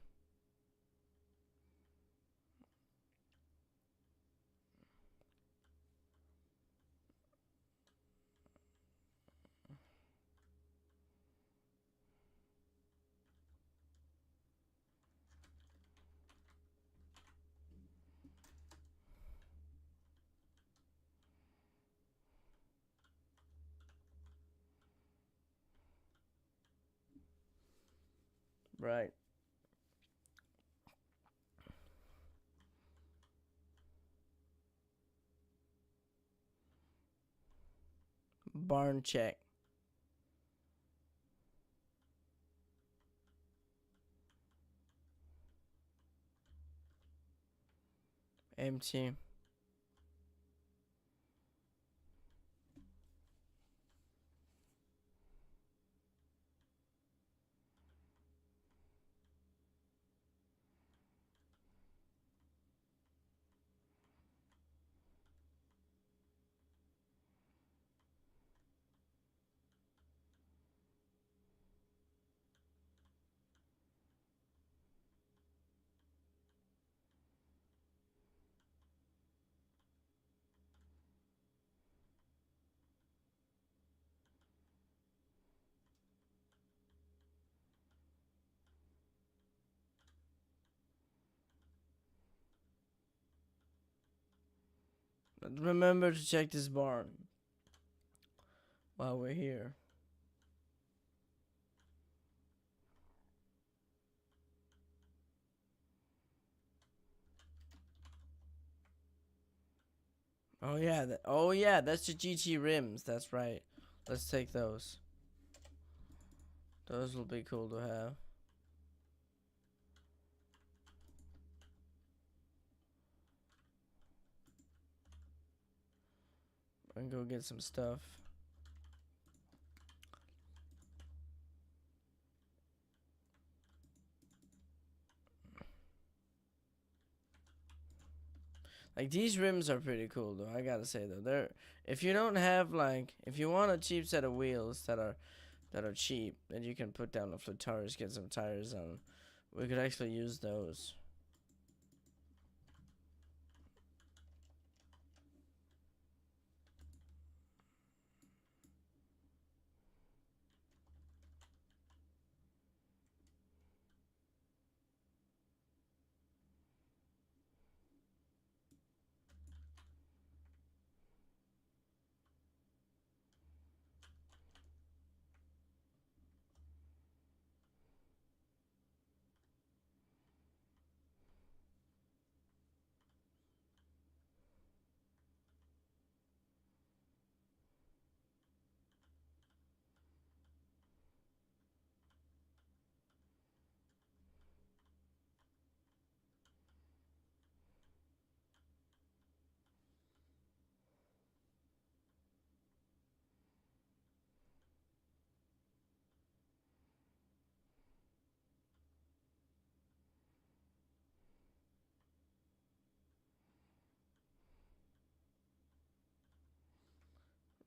Speaker 2: Right. Barn check. Empty. But remember to check this barn while we're here. Oh yeah, that's the GT rims. That's right. Let's take those. Those will be cool to have. And go get some stuff. Like, these rims are pretty cool though, I gotta say though. They're, if you don't have like, if you want a cheap set of wheels that are cheap, then you can put down the flip tires, get some tires on. We could actually use those.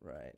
Speaker 2: Right.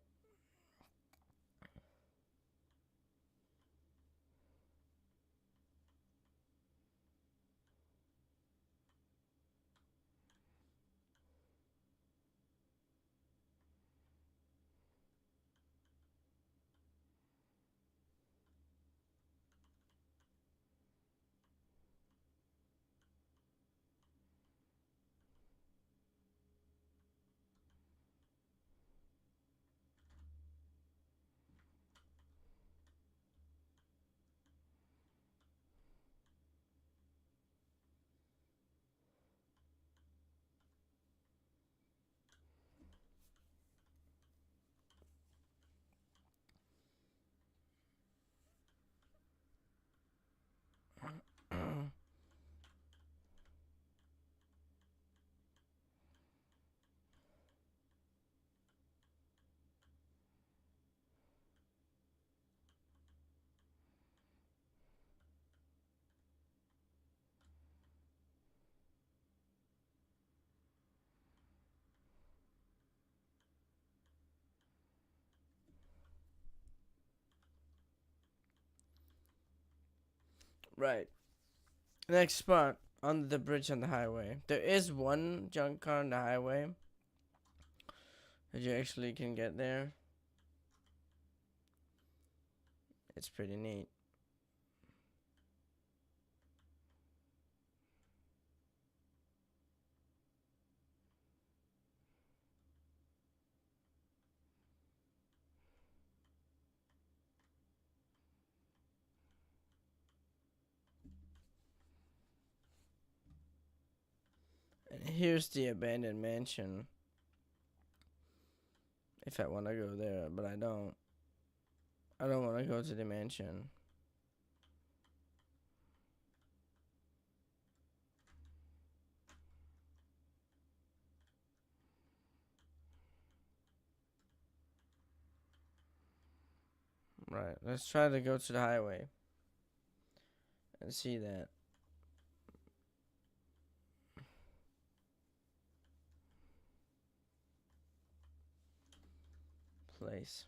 Speaker 2: Right. Next spot, on the bridge on the highway. There is one junk car on the highway that you actually can get there. It's pretty neat. And here's the abandoned mansion. If I want to go there, but I don't. I don't want to go to the mansion. Alright, let's try to go to the highway and see that place.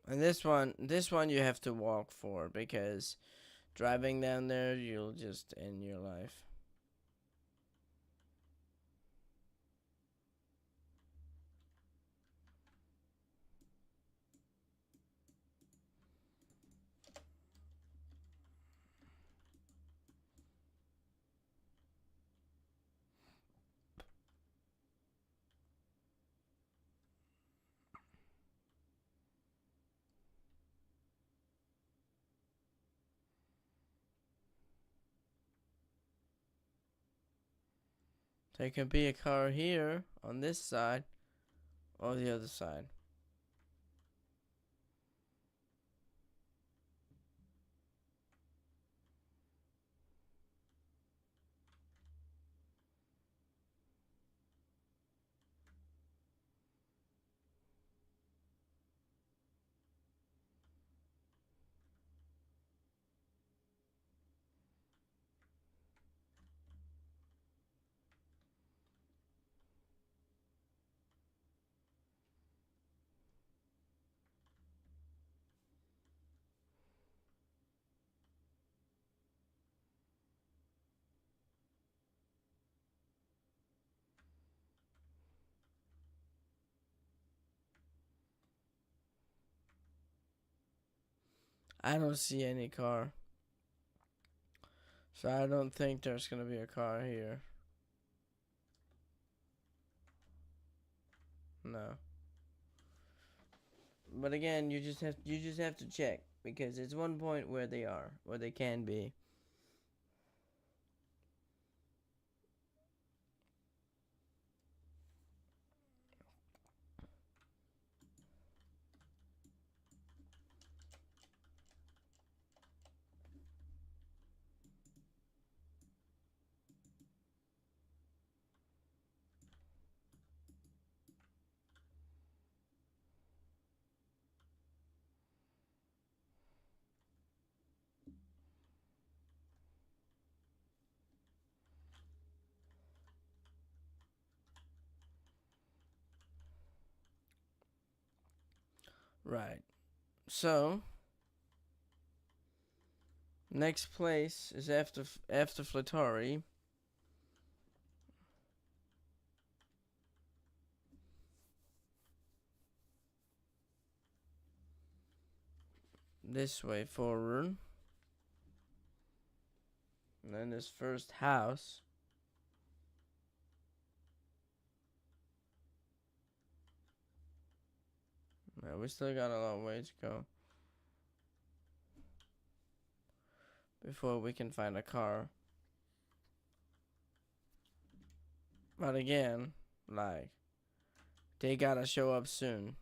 Speaker 2: And this one you have to walk for, because driving down there, you'll just end your life. There could be a car here on this side or the other side. I don't see any car. So I don't think there's gonna be a car here. No. But again, you just have to check, because it's one point where they are, where they can be. Right. So next place is after Flatori. This way forward. And then this first house. Now we still got a long way to go before we can find a car. But again, like, they gotta show up soon.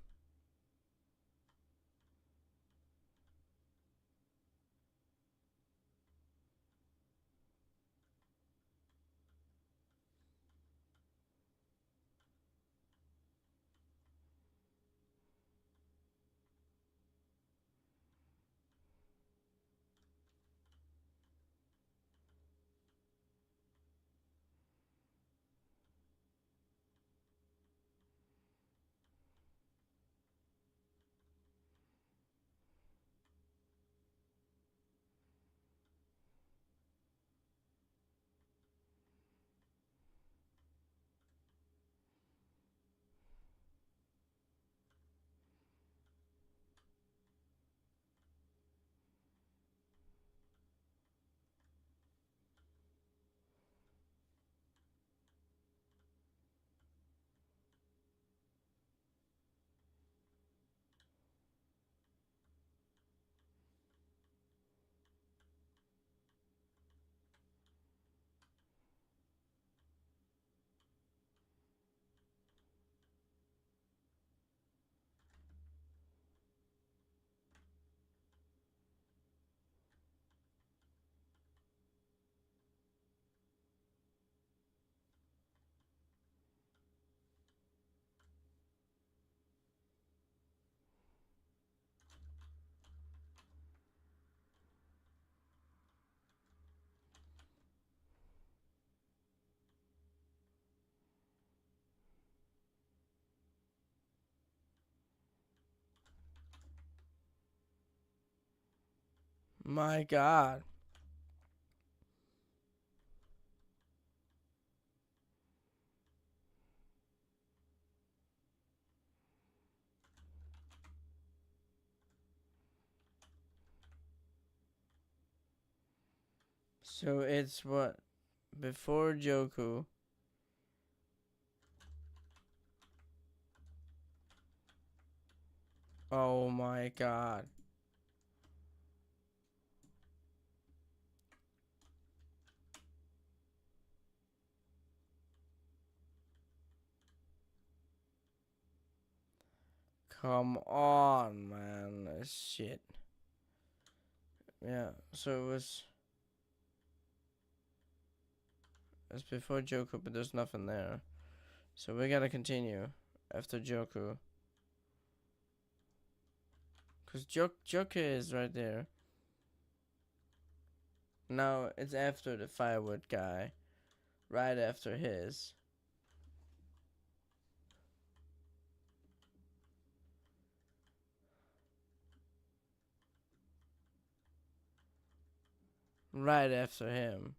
Speaker 2: My God. So it's what? Before Joku. Oh my God. Come on, man. Shit. Yeah, so it's before Joku, but there's nothing there. So we gotta continue after Joku. Cause Joku is right there. No, it's after the firewood guy. Right after his. Right after him.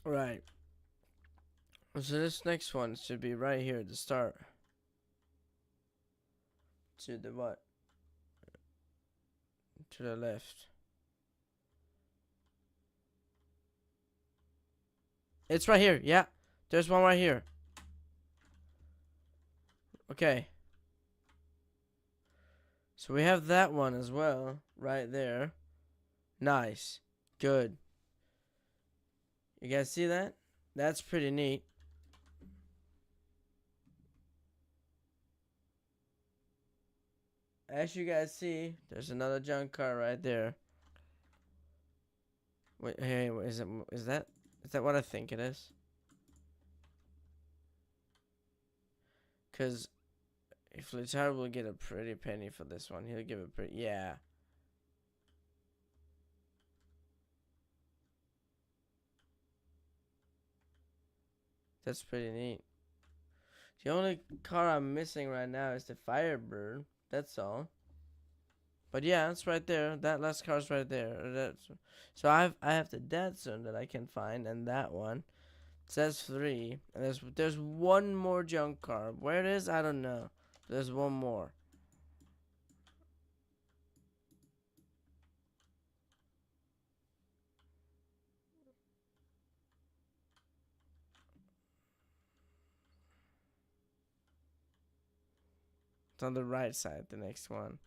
Speaker 2: Right. So this next one should be right here at the start. To the what? To the left. It's right here. Yeah. There's one right here. Okay. So we have that one as well. Right there. Nice. Good. You guys see that? That's pretty neat. As you guys see, there's another junk car right there. Wait, hey, is that what I think it is? Cause if Litar will get a pretty penny for this one, he'll give a pretty, yeah. That's pretty neat. The only car I'm missing right now is the Firebird. That's all. But yeah, it's right there. That last car's right there. So I have the Datsun that I can find, and that one. It says 3, and there's one more junk car. Where it is, I don't know. There's one more. It's on the right side, the next one.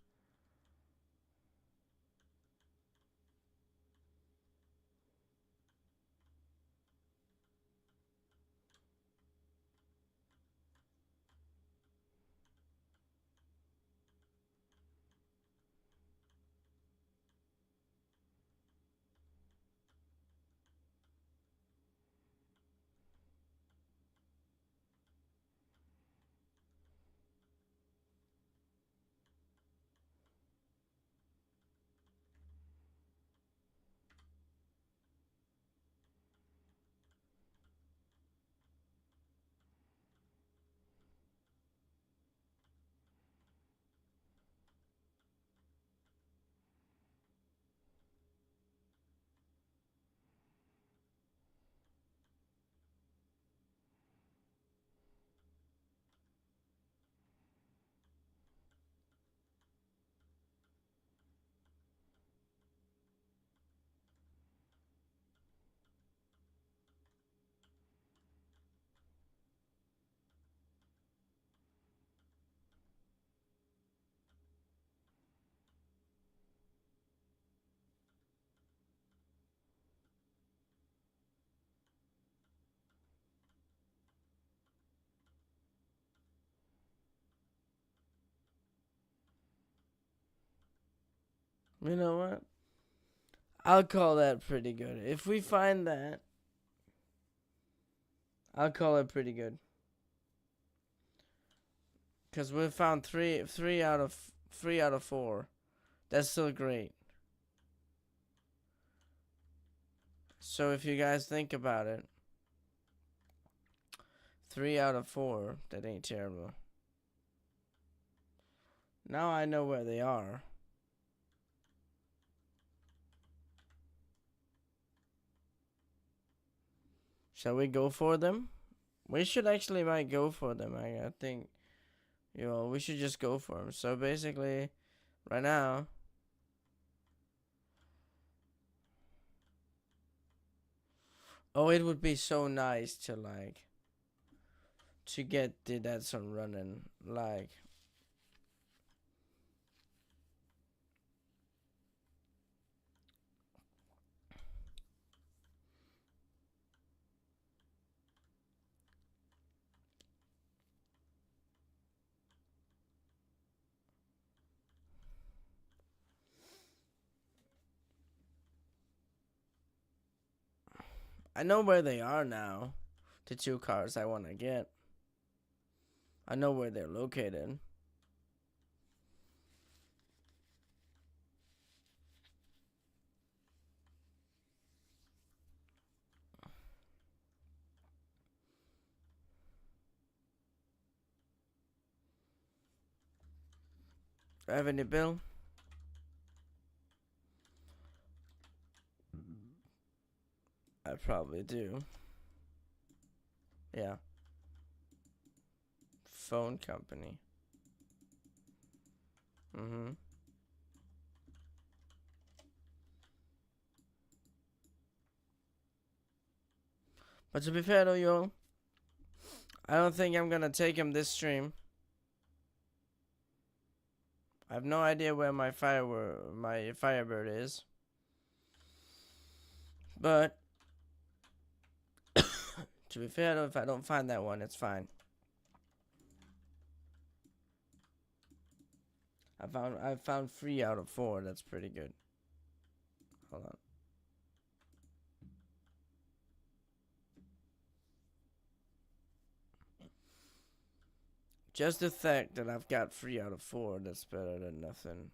Speaker 2: You know what? I'll call that pretty good. If we find that, I'll call it pretty good. Cause we found three out of 4. That's still great. So if you guys think about it, 3 out of 4, that ain't terrible. Now I know where they are. Shall we go for them? We should actually might go for them. I think, we should just go for them. So basically, right now, oh, it would be so nice to get that song running, I know where they are now. The 2 cars I want to get. I know where they're located. Do I have any bill? I probably do. Yeah. Phone company. But to be fair though, y'all, I don't think I'm gonna take him this stream. I have no idea where my Firebird is. But to be fair though, if I don't find that one, it's fine. I found 3 out of 4. That's pretty good. Hold on. Just the fact that I've got 3 out of 4, that's better than nothing.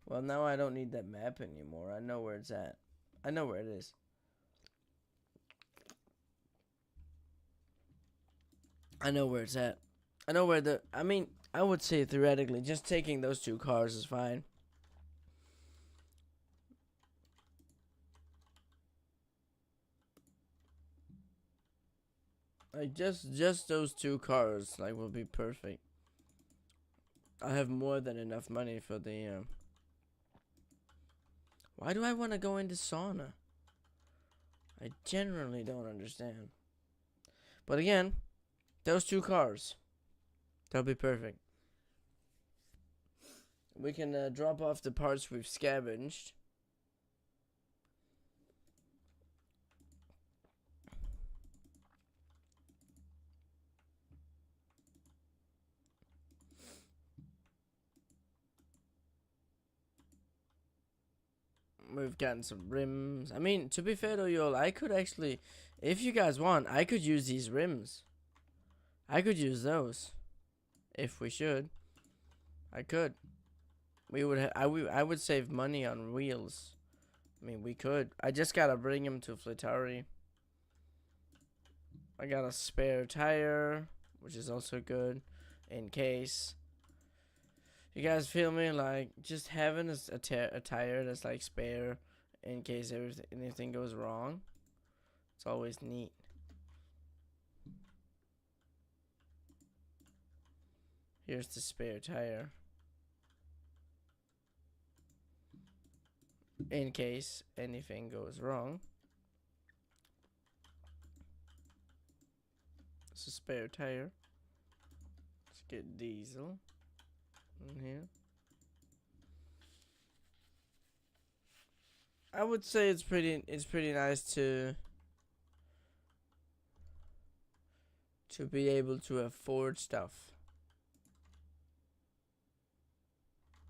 Speaker 2: Well, now I don't need that map anymore. I know where it's at. I know where it is. I know where it's at. I know where I would say theoretically, just taking those 2 cars is fine. Just those 2 cars, will be perfect. I have more than enough money for the, Why do I want to go into sauna? I generally don't understand. But again, those 2 cars, they'll be perfect. We can drop off the parts we've scavenged. We've gotten some rims. I mean, to be fair though, y'all, I could actually, if you guys want, I could use these rims. I could use those. If we should. I could. We would. I would save money on wheels. I mean, we could. I just gotta bring him to Flatari. I got a spare tire, which is also good, in case. You guys feel me? Just having a tire that's spare in case anything goes wrong. It's always neat. Here's the spare tire. In case anything goes wrong. It's a spare tire. Let's get diesel in here. I would say it's pretty nice to be able to afford stuff.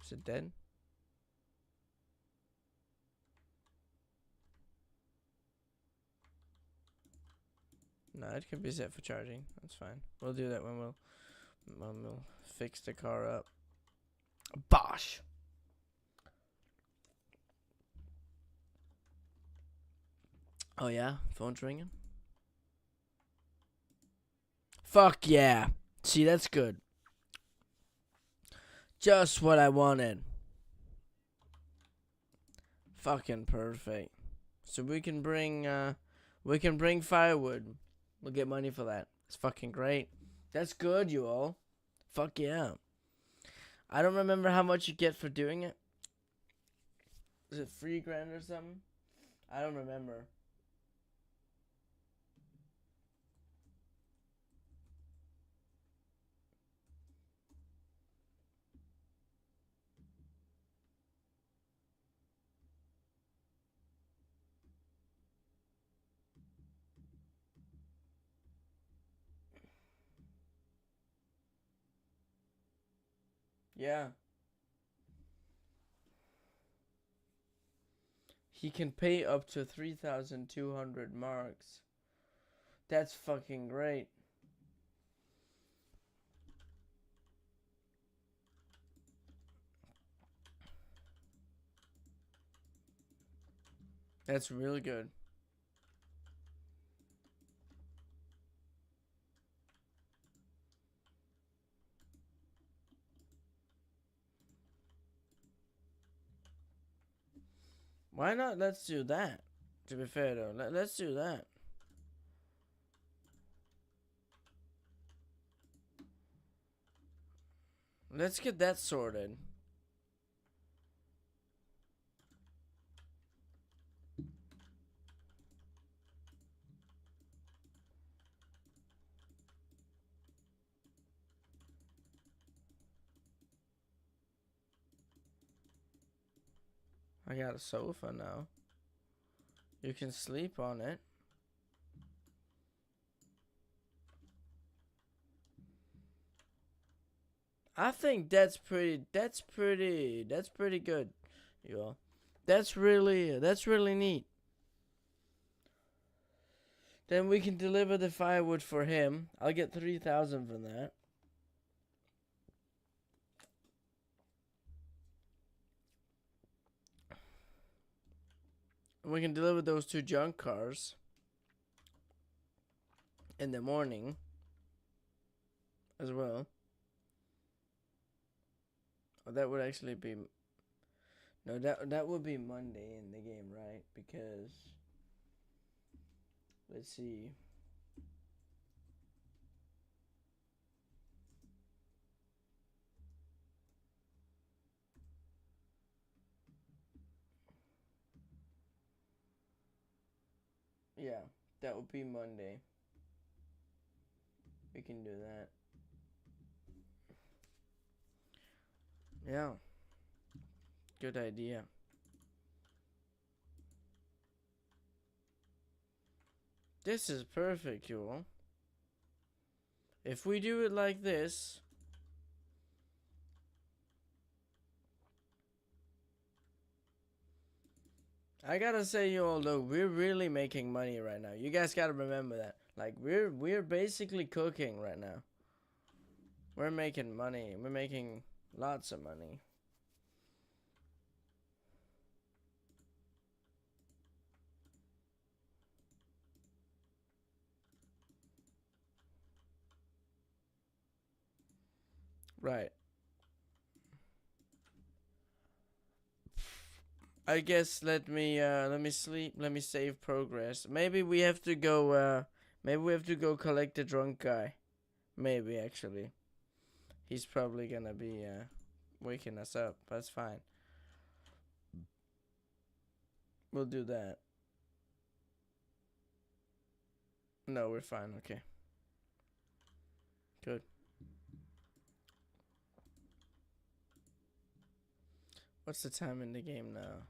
Speaker 2: Is it dead? No, it can be set for charging. That's fine. We'll do that when we'll fix the car up. Bosh! Oh yeah, phone's ringing. Fuck yeah. See, that's good. Just what I wanted. Fucking perfect. So we can bring firewood. We'll get money for that. It's fucking great. That's good, you all. Fuck yeah. I don't remember how much you get for doing it. Is it $3 grand or something? I don't remember. Yeah. He can pay up to 3,200 marks. That's fucking great. That's really good. Why not? Let's do that. To be fair though, let's do that. Let's get that sorted. I got a sofa now. You can sleep on it. I think that's pretty good, you all. That's really neat. Then we can deliver the firewood for him. I'll get 3,000 from that. And we can deliver those 2 junk cars in the morning as well. Oh, that would actually be... No, that would be Monday in the game, right? Because... Let's see. Yeah, that would be Monday. We can do that. Yeah. Good idea. This is perfect, you all. If we do it like this... I gotta say, you all, though, we're really making money right now. You guys gotta remember that. Like, we're basically cooking right now. We're making money. We're making lots of money. Right. I guess let me sleep. Let me save progress. Maybe we have to go. Maybe we have to go collect the drunk guy. Maybe actually. he's probably gonna be waking us up. That's fine. We'll do that. No, we're fine. Okay. Good. What's the time in the game now?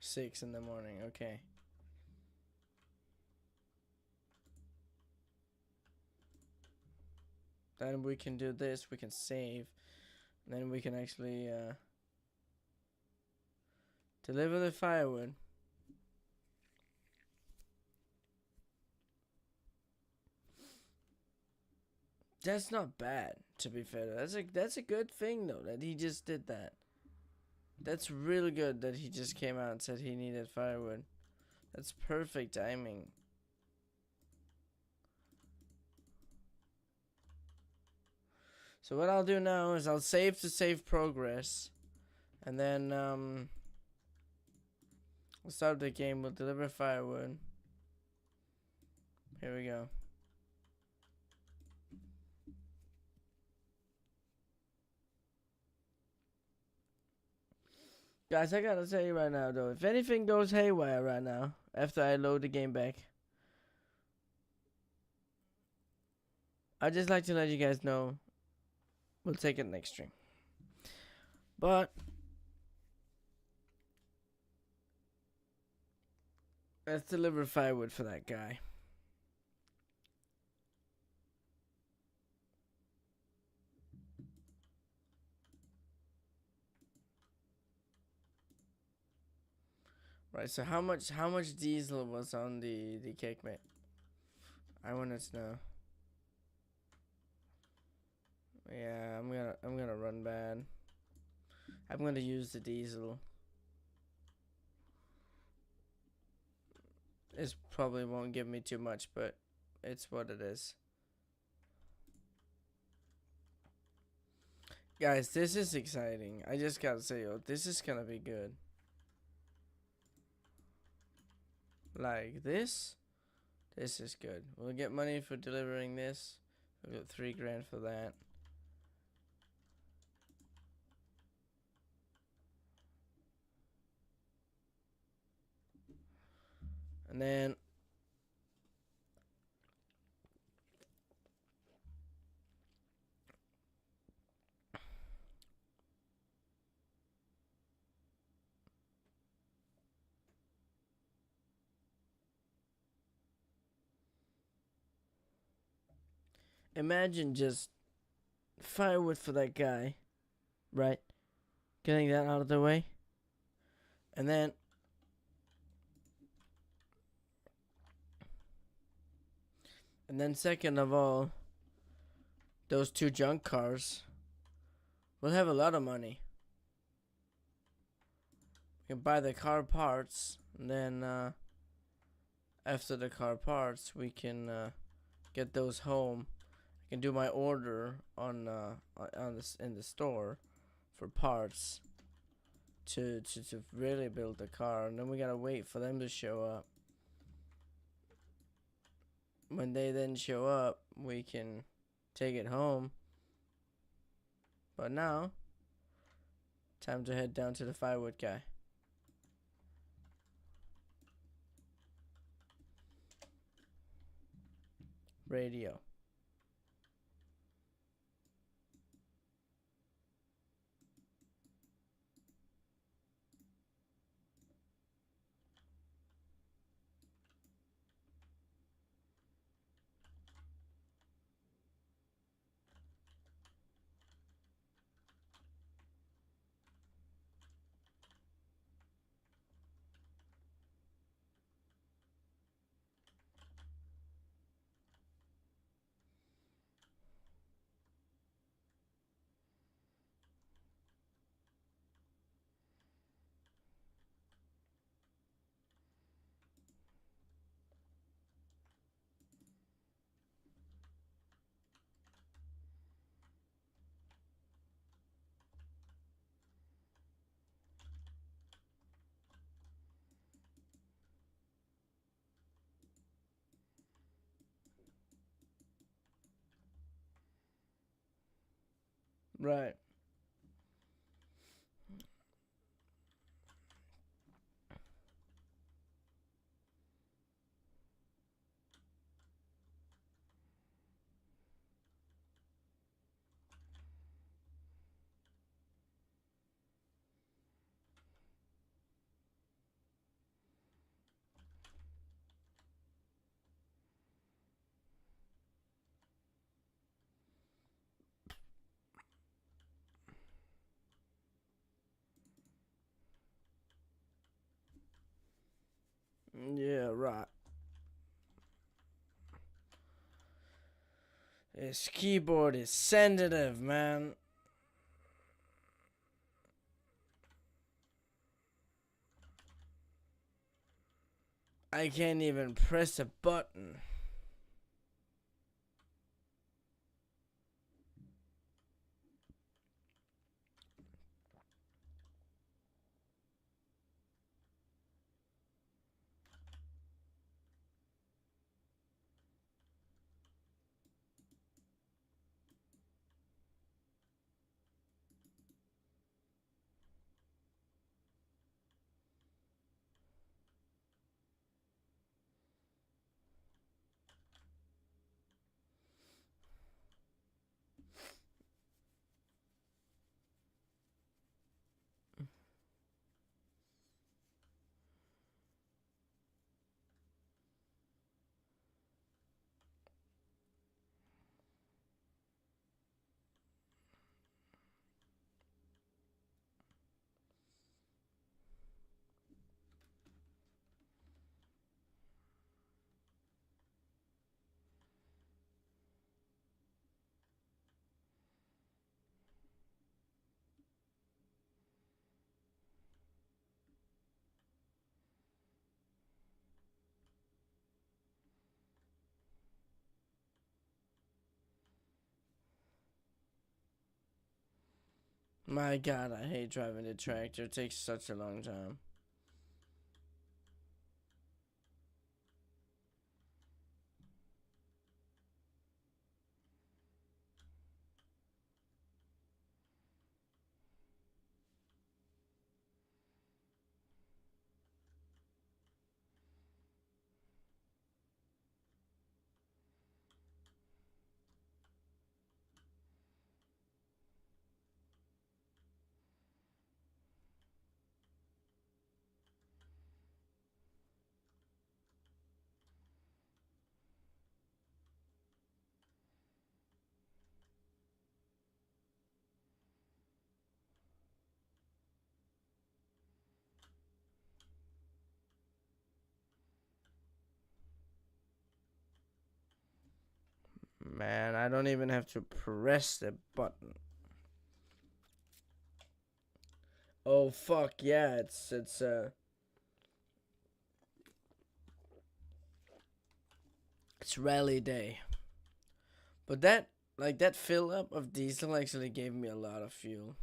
Speaker 2: 6 in the morning. Okay. Then we can do this. We can save. Then we can actually deliver the firewood. That's not bad, to be fair. That's a good thing though that he just did that. That's really good that he just came out and said he needed firewood. That's perfect timing. So what I'll do now is I'll save to save progress, and then we'll start the game. We'll deliver firewood. Here we go. Guys, I gotta tell you right now though, if anything goes haywire right now, after I load the game back, I'd just like to let you guys know we'll take it next stream. But let's deliver firewood for that guy. Right, so how much diesel was on the cake mate? I wanted to know. Yeah, I'm gonna run bad. I'm gonna use the diesel. It probably won't give me too much, but it's what it is. Guys, this is exciting. I just gotta say, yo, this is gonna be good. Like this is good. We'll get money for delivering this. We'll get $3 grand for that. And then imagine just firewood for that guy, right? Getting that out of the way. And then second of all, those 2 junk cars will have a lot of money. We can buy the car parts, and then after the car parts, we can get those home. I can do my order on this in the store for parts to really build the car, and then we gotta wait for them to show up. When they then show up, we can take it home. But now, time to head down to the firewood guy. Radio. Right. Yeah, right. This keyboard is sensitive, man. I can't even press a button. My god, I hate driving the tractor. It takes such a long time. Man, I don't even have to press the button. Oh fuck yeah, it's rally day. But that fill up of diesel actually gave me a lot of fuel.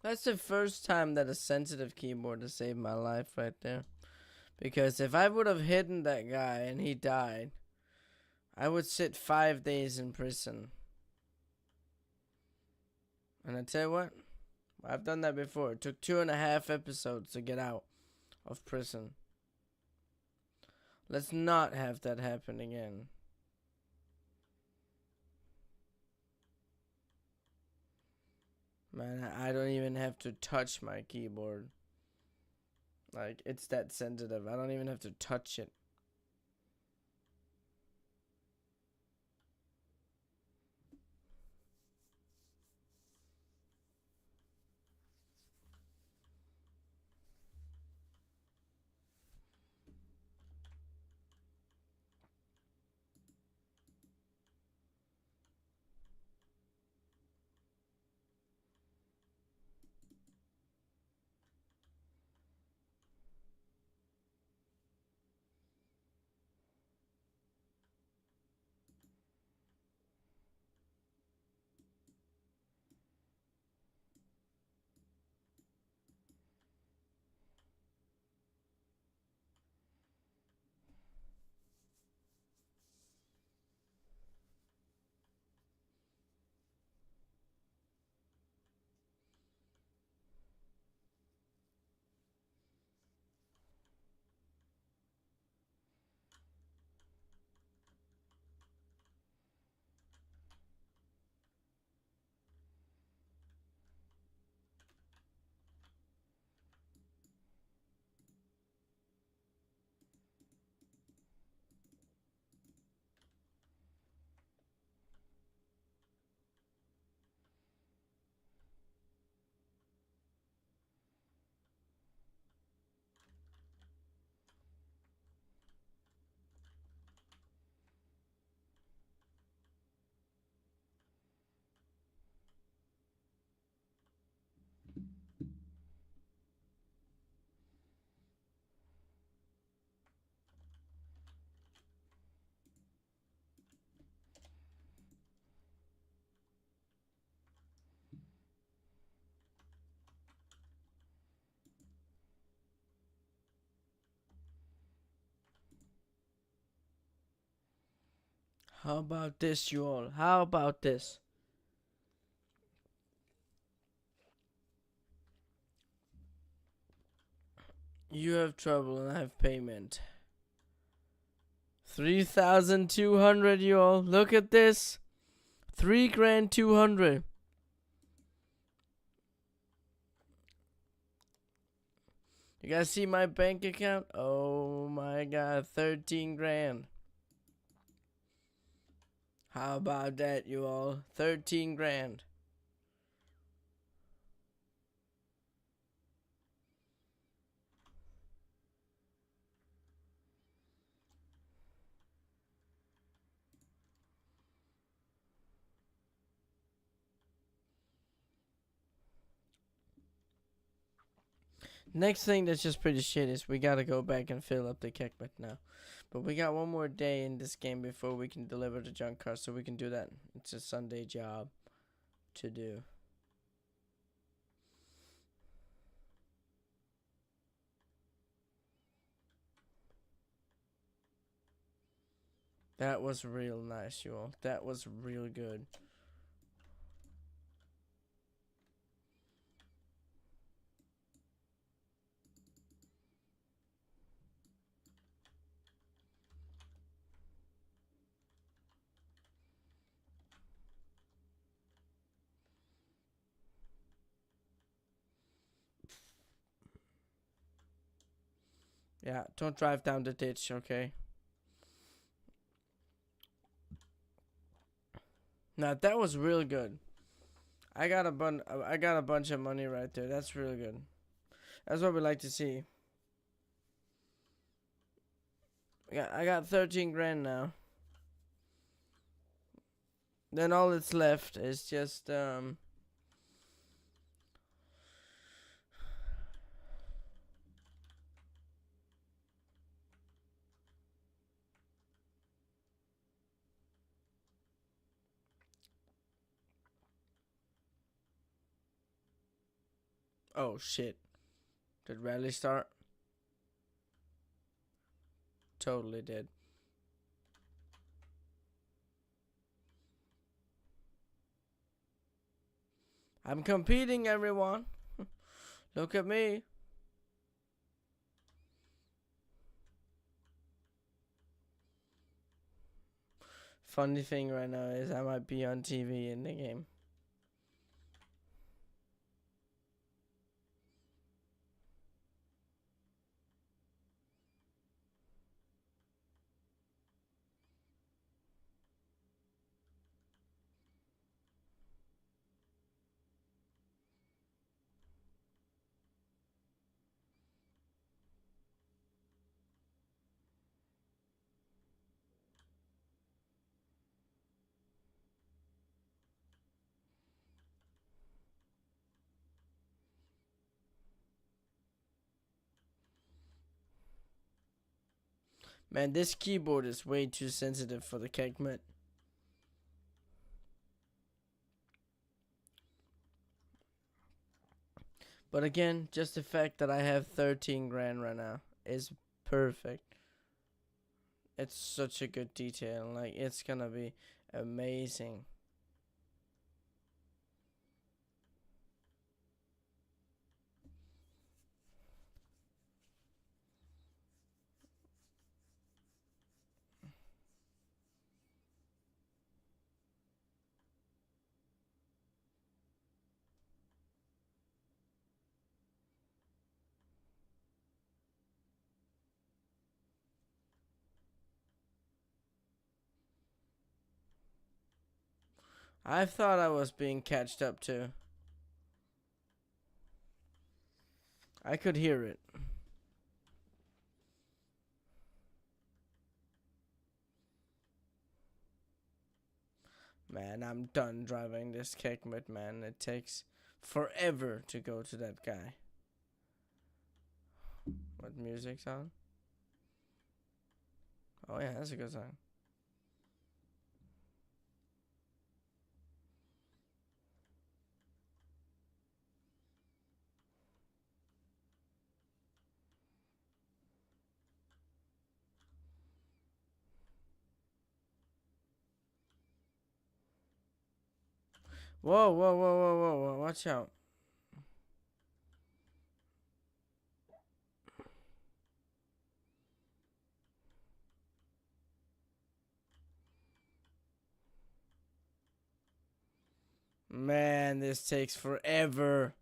Speaker 2: That's the first time that a sensitive keyboard has saved my life right there. Because if I would have hidden that guy and he died, I would sit 5 days in prison. And I tell you what, I've done that before. It took 2.5 episodes to get out of prison. Let's not have that happen again. Man, I don't even have to touch my keyboard. Like, it's that sensitive. I don't even have to touch it. How about this, you all? How about this? You have trouble and I have payment. 3,200, you all. Look at this. 3,200. You guys see my bank account? Oh my god, 13 grand. How about that, you all? 13 grand. Next thing that's just pretty shit is we gotta go back and fill up the kickback now. But we got one more day in this game before we can deliver the junk car, so we can do that. It's a Sunday job to do. That was real nice, you all. That was real good. Yeah, don't drive down the ditch, okay? Now that was real good. I got a bunch of money right there. That's really good. That's what we like to see. Yeah, I got 13 grand now. Then all that's left is just oh shit. Did rally start? Totally did. I'm competing, everyone. Look at me. Funny thing right now is I might be on TV in the game. Man, this keyboard is way too sensitive for the Kegmet. But again, just the fact that I have 13 grand right now is perfect. It's such a good detail. Like, it's gonna be amazing. I thought I was being catched up to. I could hear it. Man, I'm done driving this Kegmet, man. It takes forever to go to that guy. What music's on? Oh yeah, that's a good song. Whoa, whoa, whoa, whoa, whoa, whoa. Watch out. Man, this takes forever.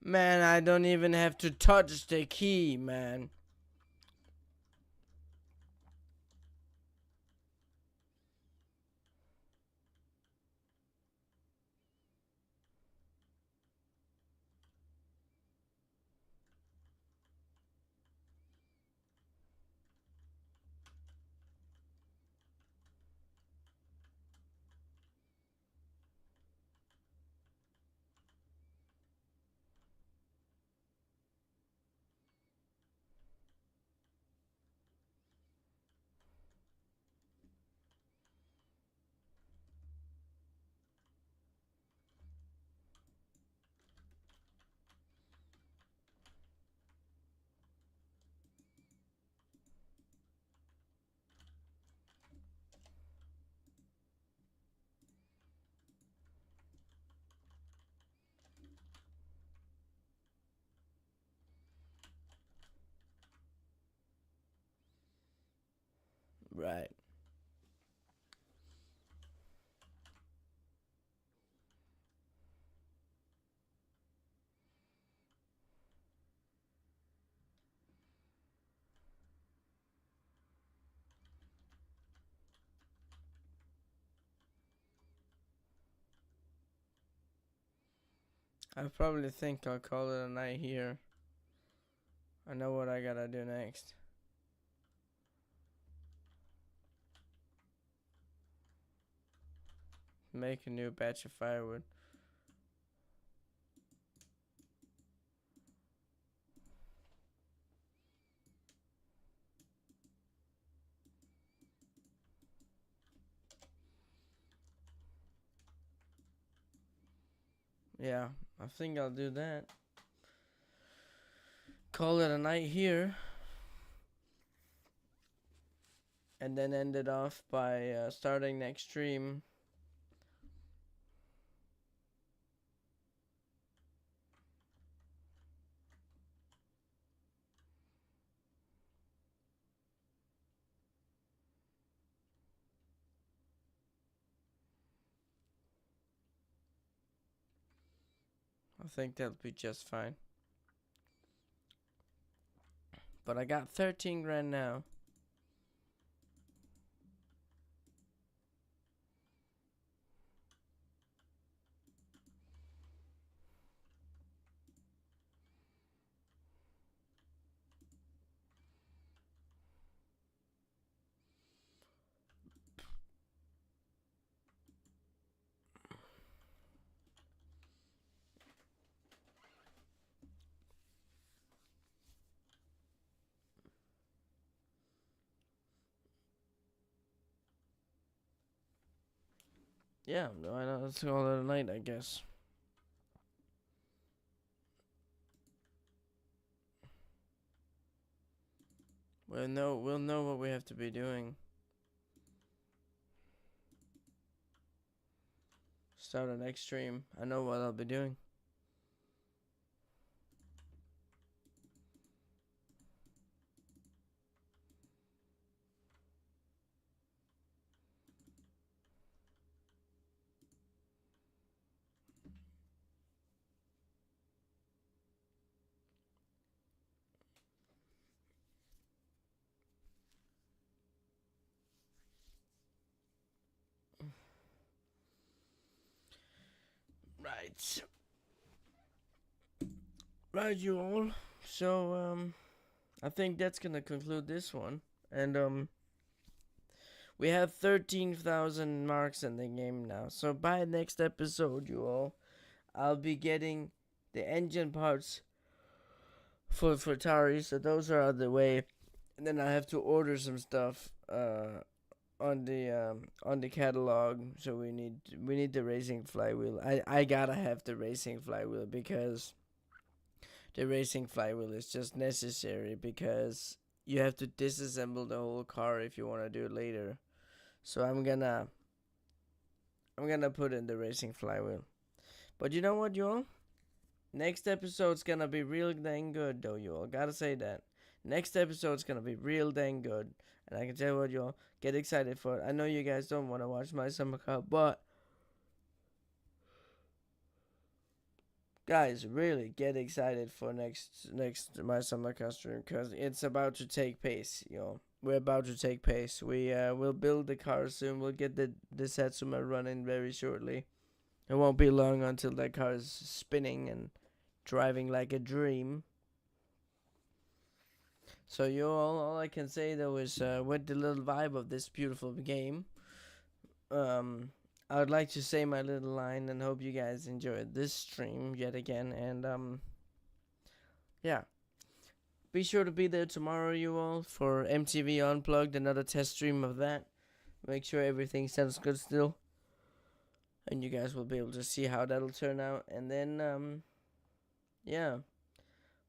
Speaker 2: Man, I don't even have to touch the key, man. Right. I probably think I'll call it a night here. I know what I gotta do next. Make a new batch of firewood. Yeah, I think I'll do that. Call it a night here. And then end it off by starting next stream. I think that'll be just fine. But I got 13 grand now. Yeah, why not? Let's call it a night, I guess. We'll know what we have to be doing. Start a next stream. I know what I'll be doing. Right. Right, you all. So, I think that's gonna conclude this one. And, we have 13,000 marks in the game now. So, by next episode, you all, I'll be getting the engine parts for Tari. So, those are out of the way. And then I have to order some stuff, on the catalog. So we need the racing flywheel. I gotta have the racing flywheel because the racing flywheel is just necessary because you have to disassemble the whole car if you want to do it later. So I'm gonna put in the racing flywheel. But you know what, you all? Next episode's gonna be real dang good, though, you all. Gotta say that. Next episode's gonna be real dang good. And I can tell you what, you all, get excited for it. I know you guys don't want to watch my summer car, but guys, really get excited for next my summer car stream because it's about to take pace, you know. We're about to take pace. We'll build the car soon. We'll get the Satsuma running very shortly. It won't be long until that car is spinning and driving like a dream. So you all I can say though is with the little vibe of this beautiful game, I would like to say my little line and hope you guys enjoyed this stream yet again. And yeah, be sure to be there tomorrow, you all, for MTV Unplugged, another test stream of that. Make sure everything sounds good still, and you guys will be able to see how that'll turn out. And then yeah.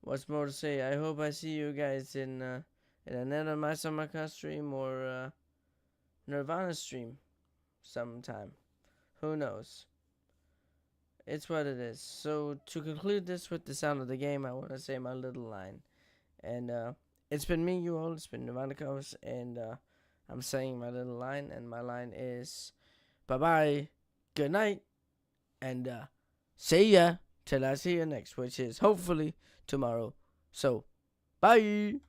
Speaker 2: What's more to say? I hope I see you guys in another My Summer Car stream or Nirvana stream sometime. Who knows? It's what it is. So to conclude this with the sound of the game, I want to say my little line. And it's been me, you all. It's been Nirvana Covers, and I'm saying my little line, and my line is bye-bye, good night, and see ya till I see you next, which is hopefully tomorrow. So, bye!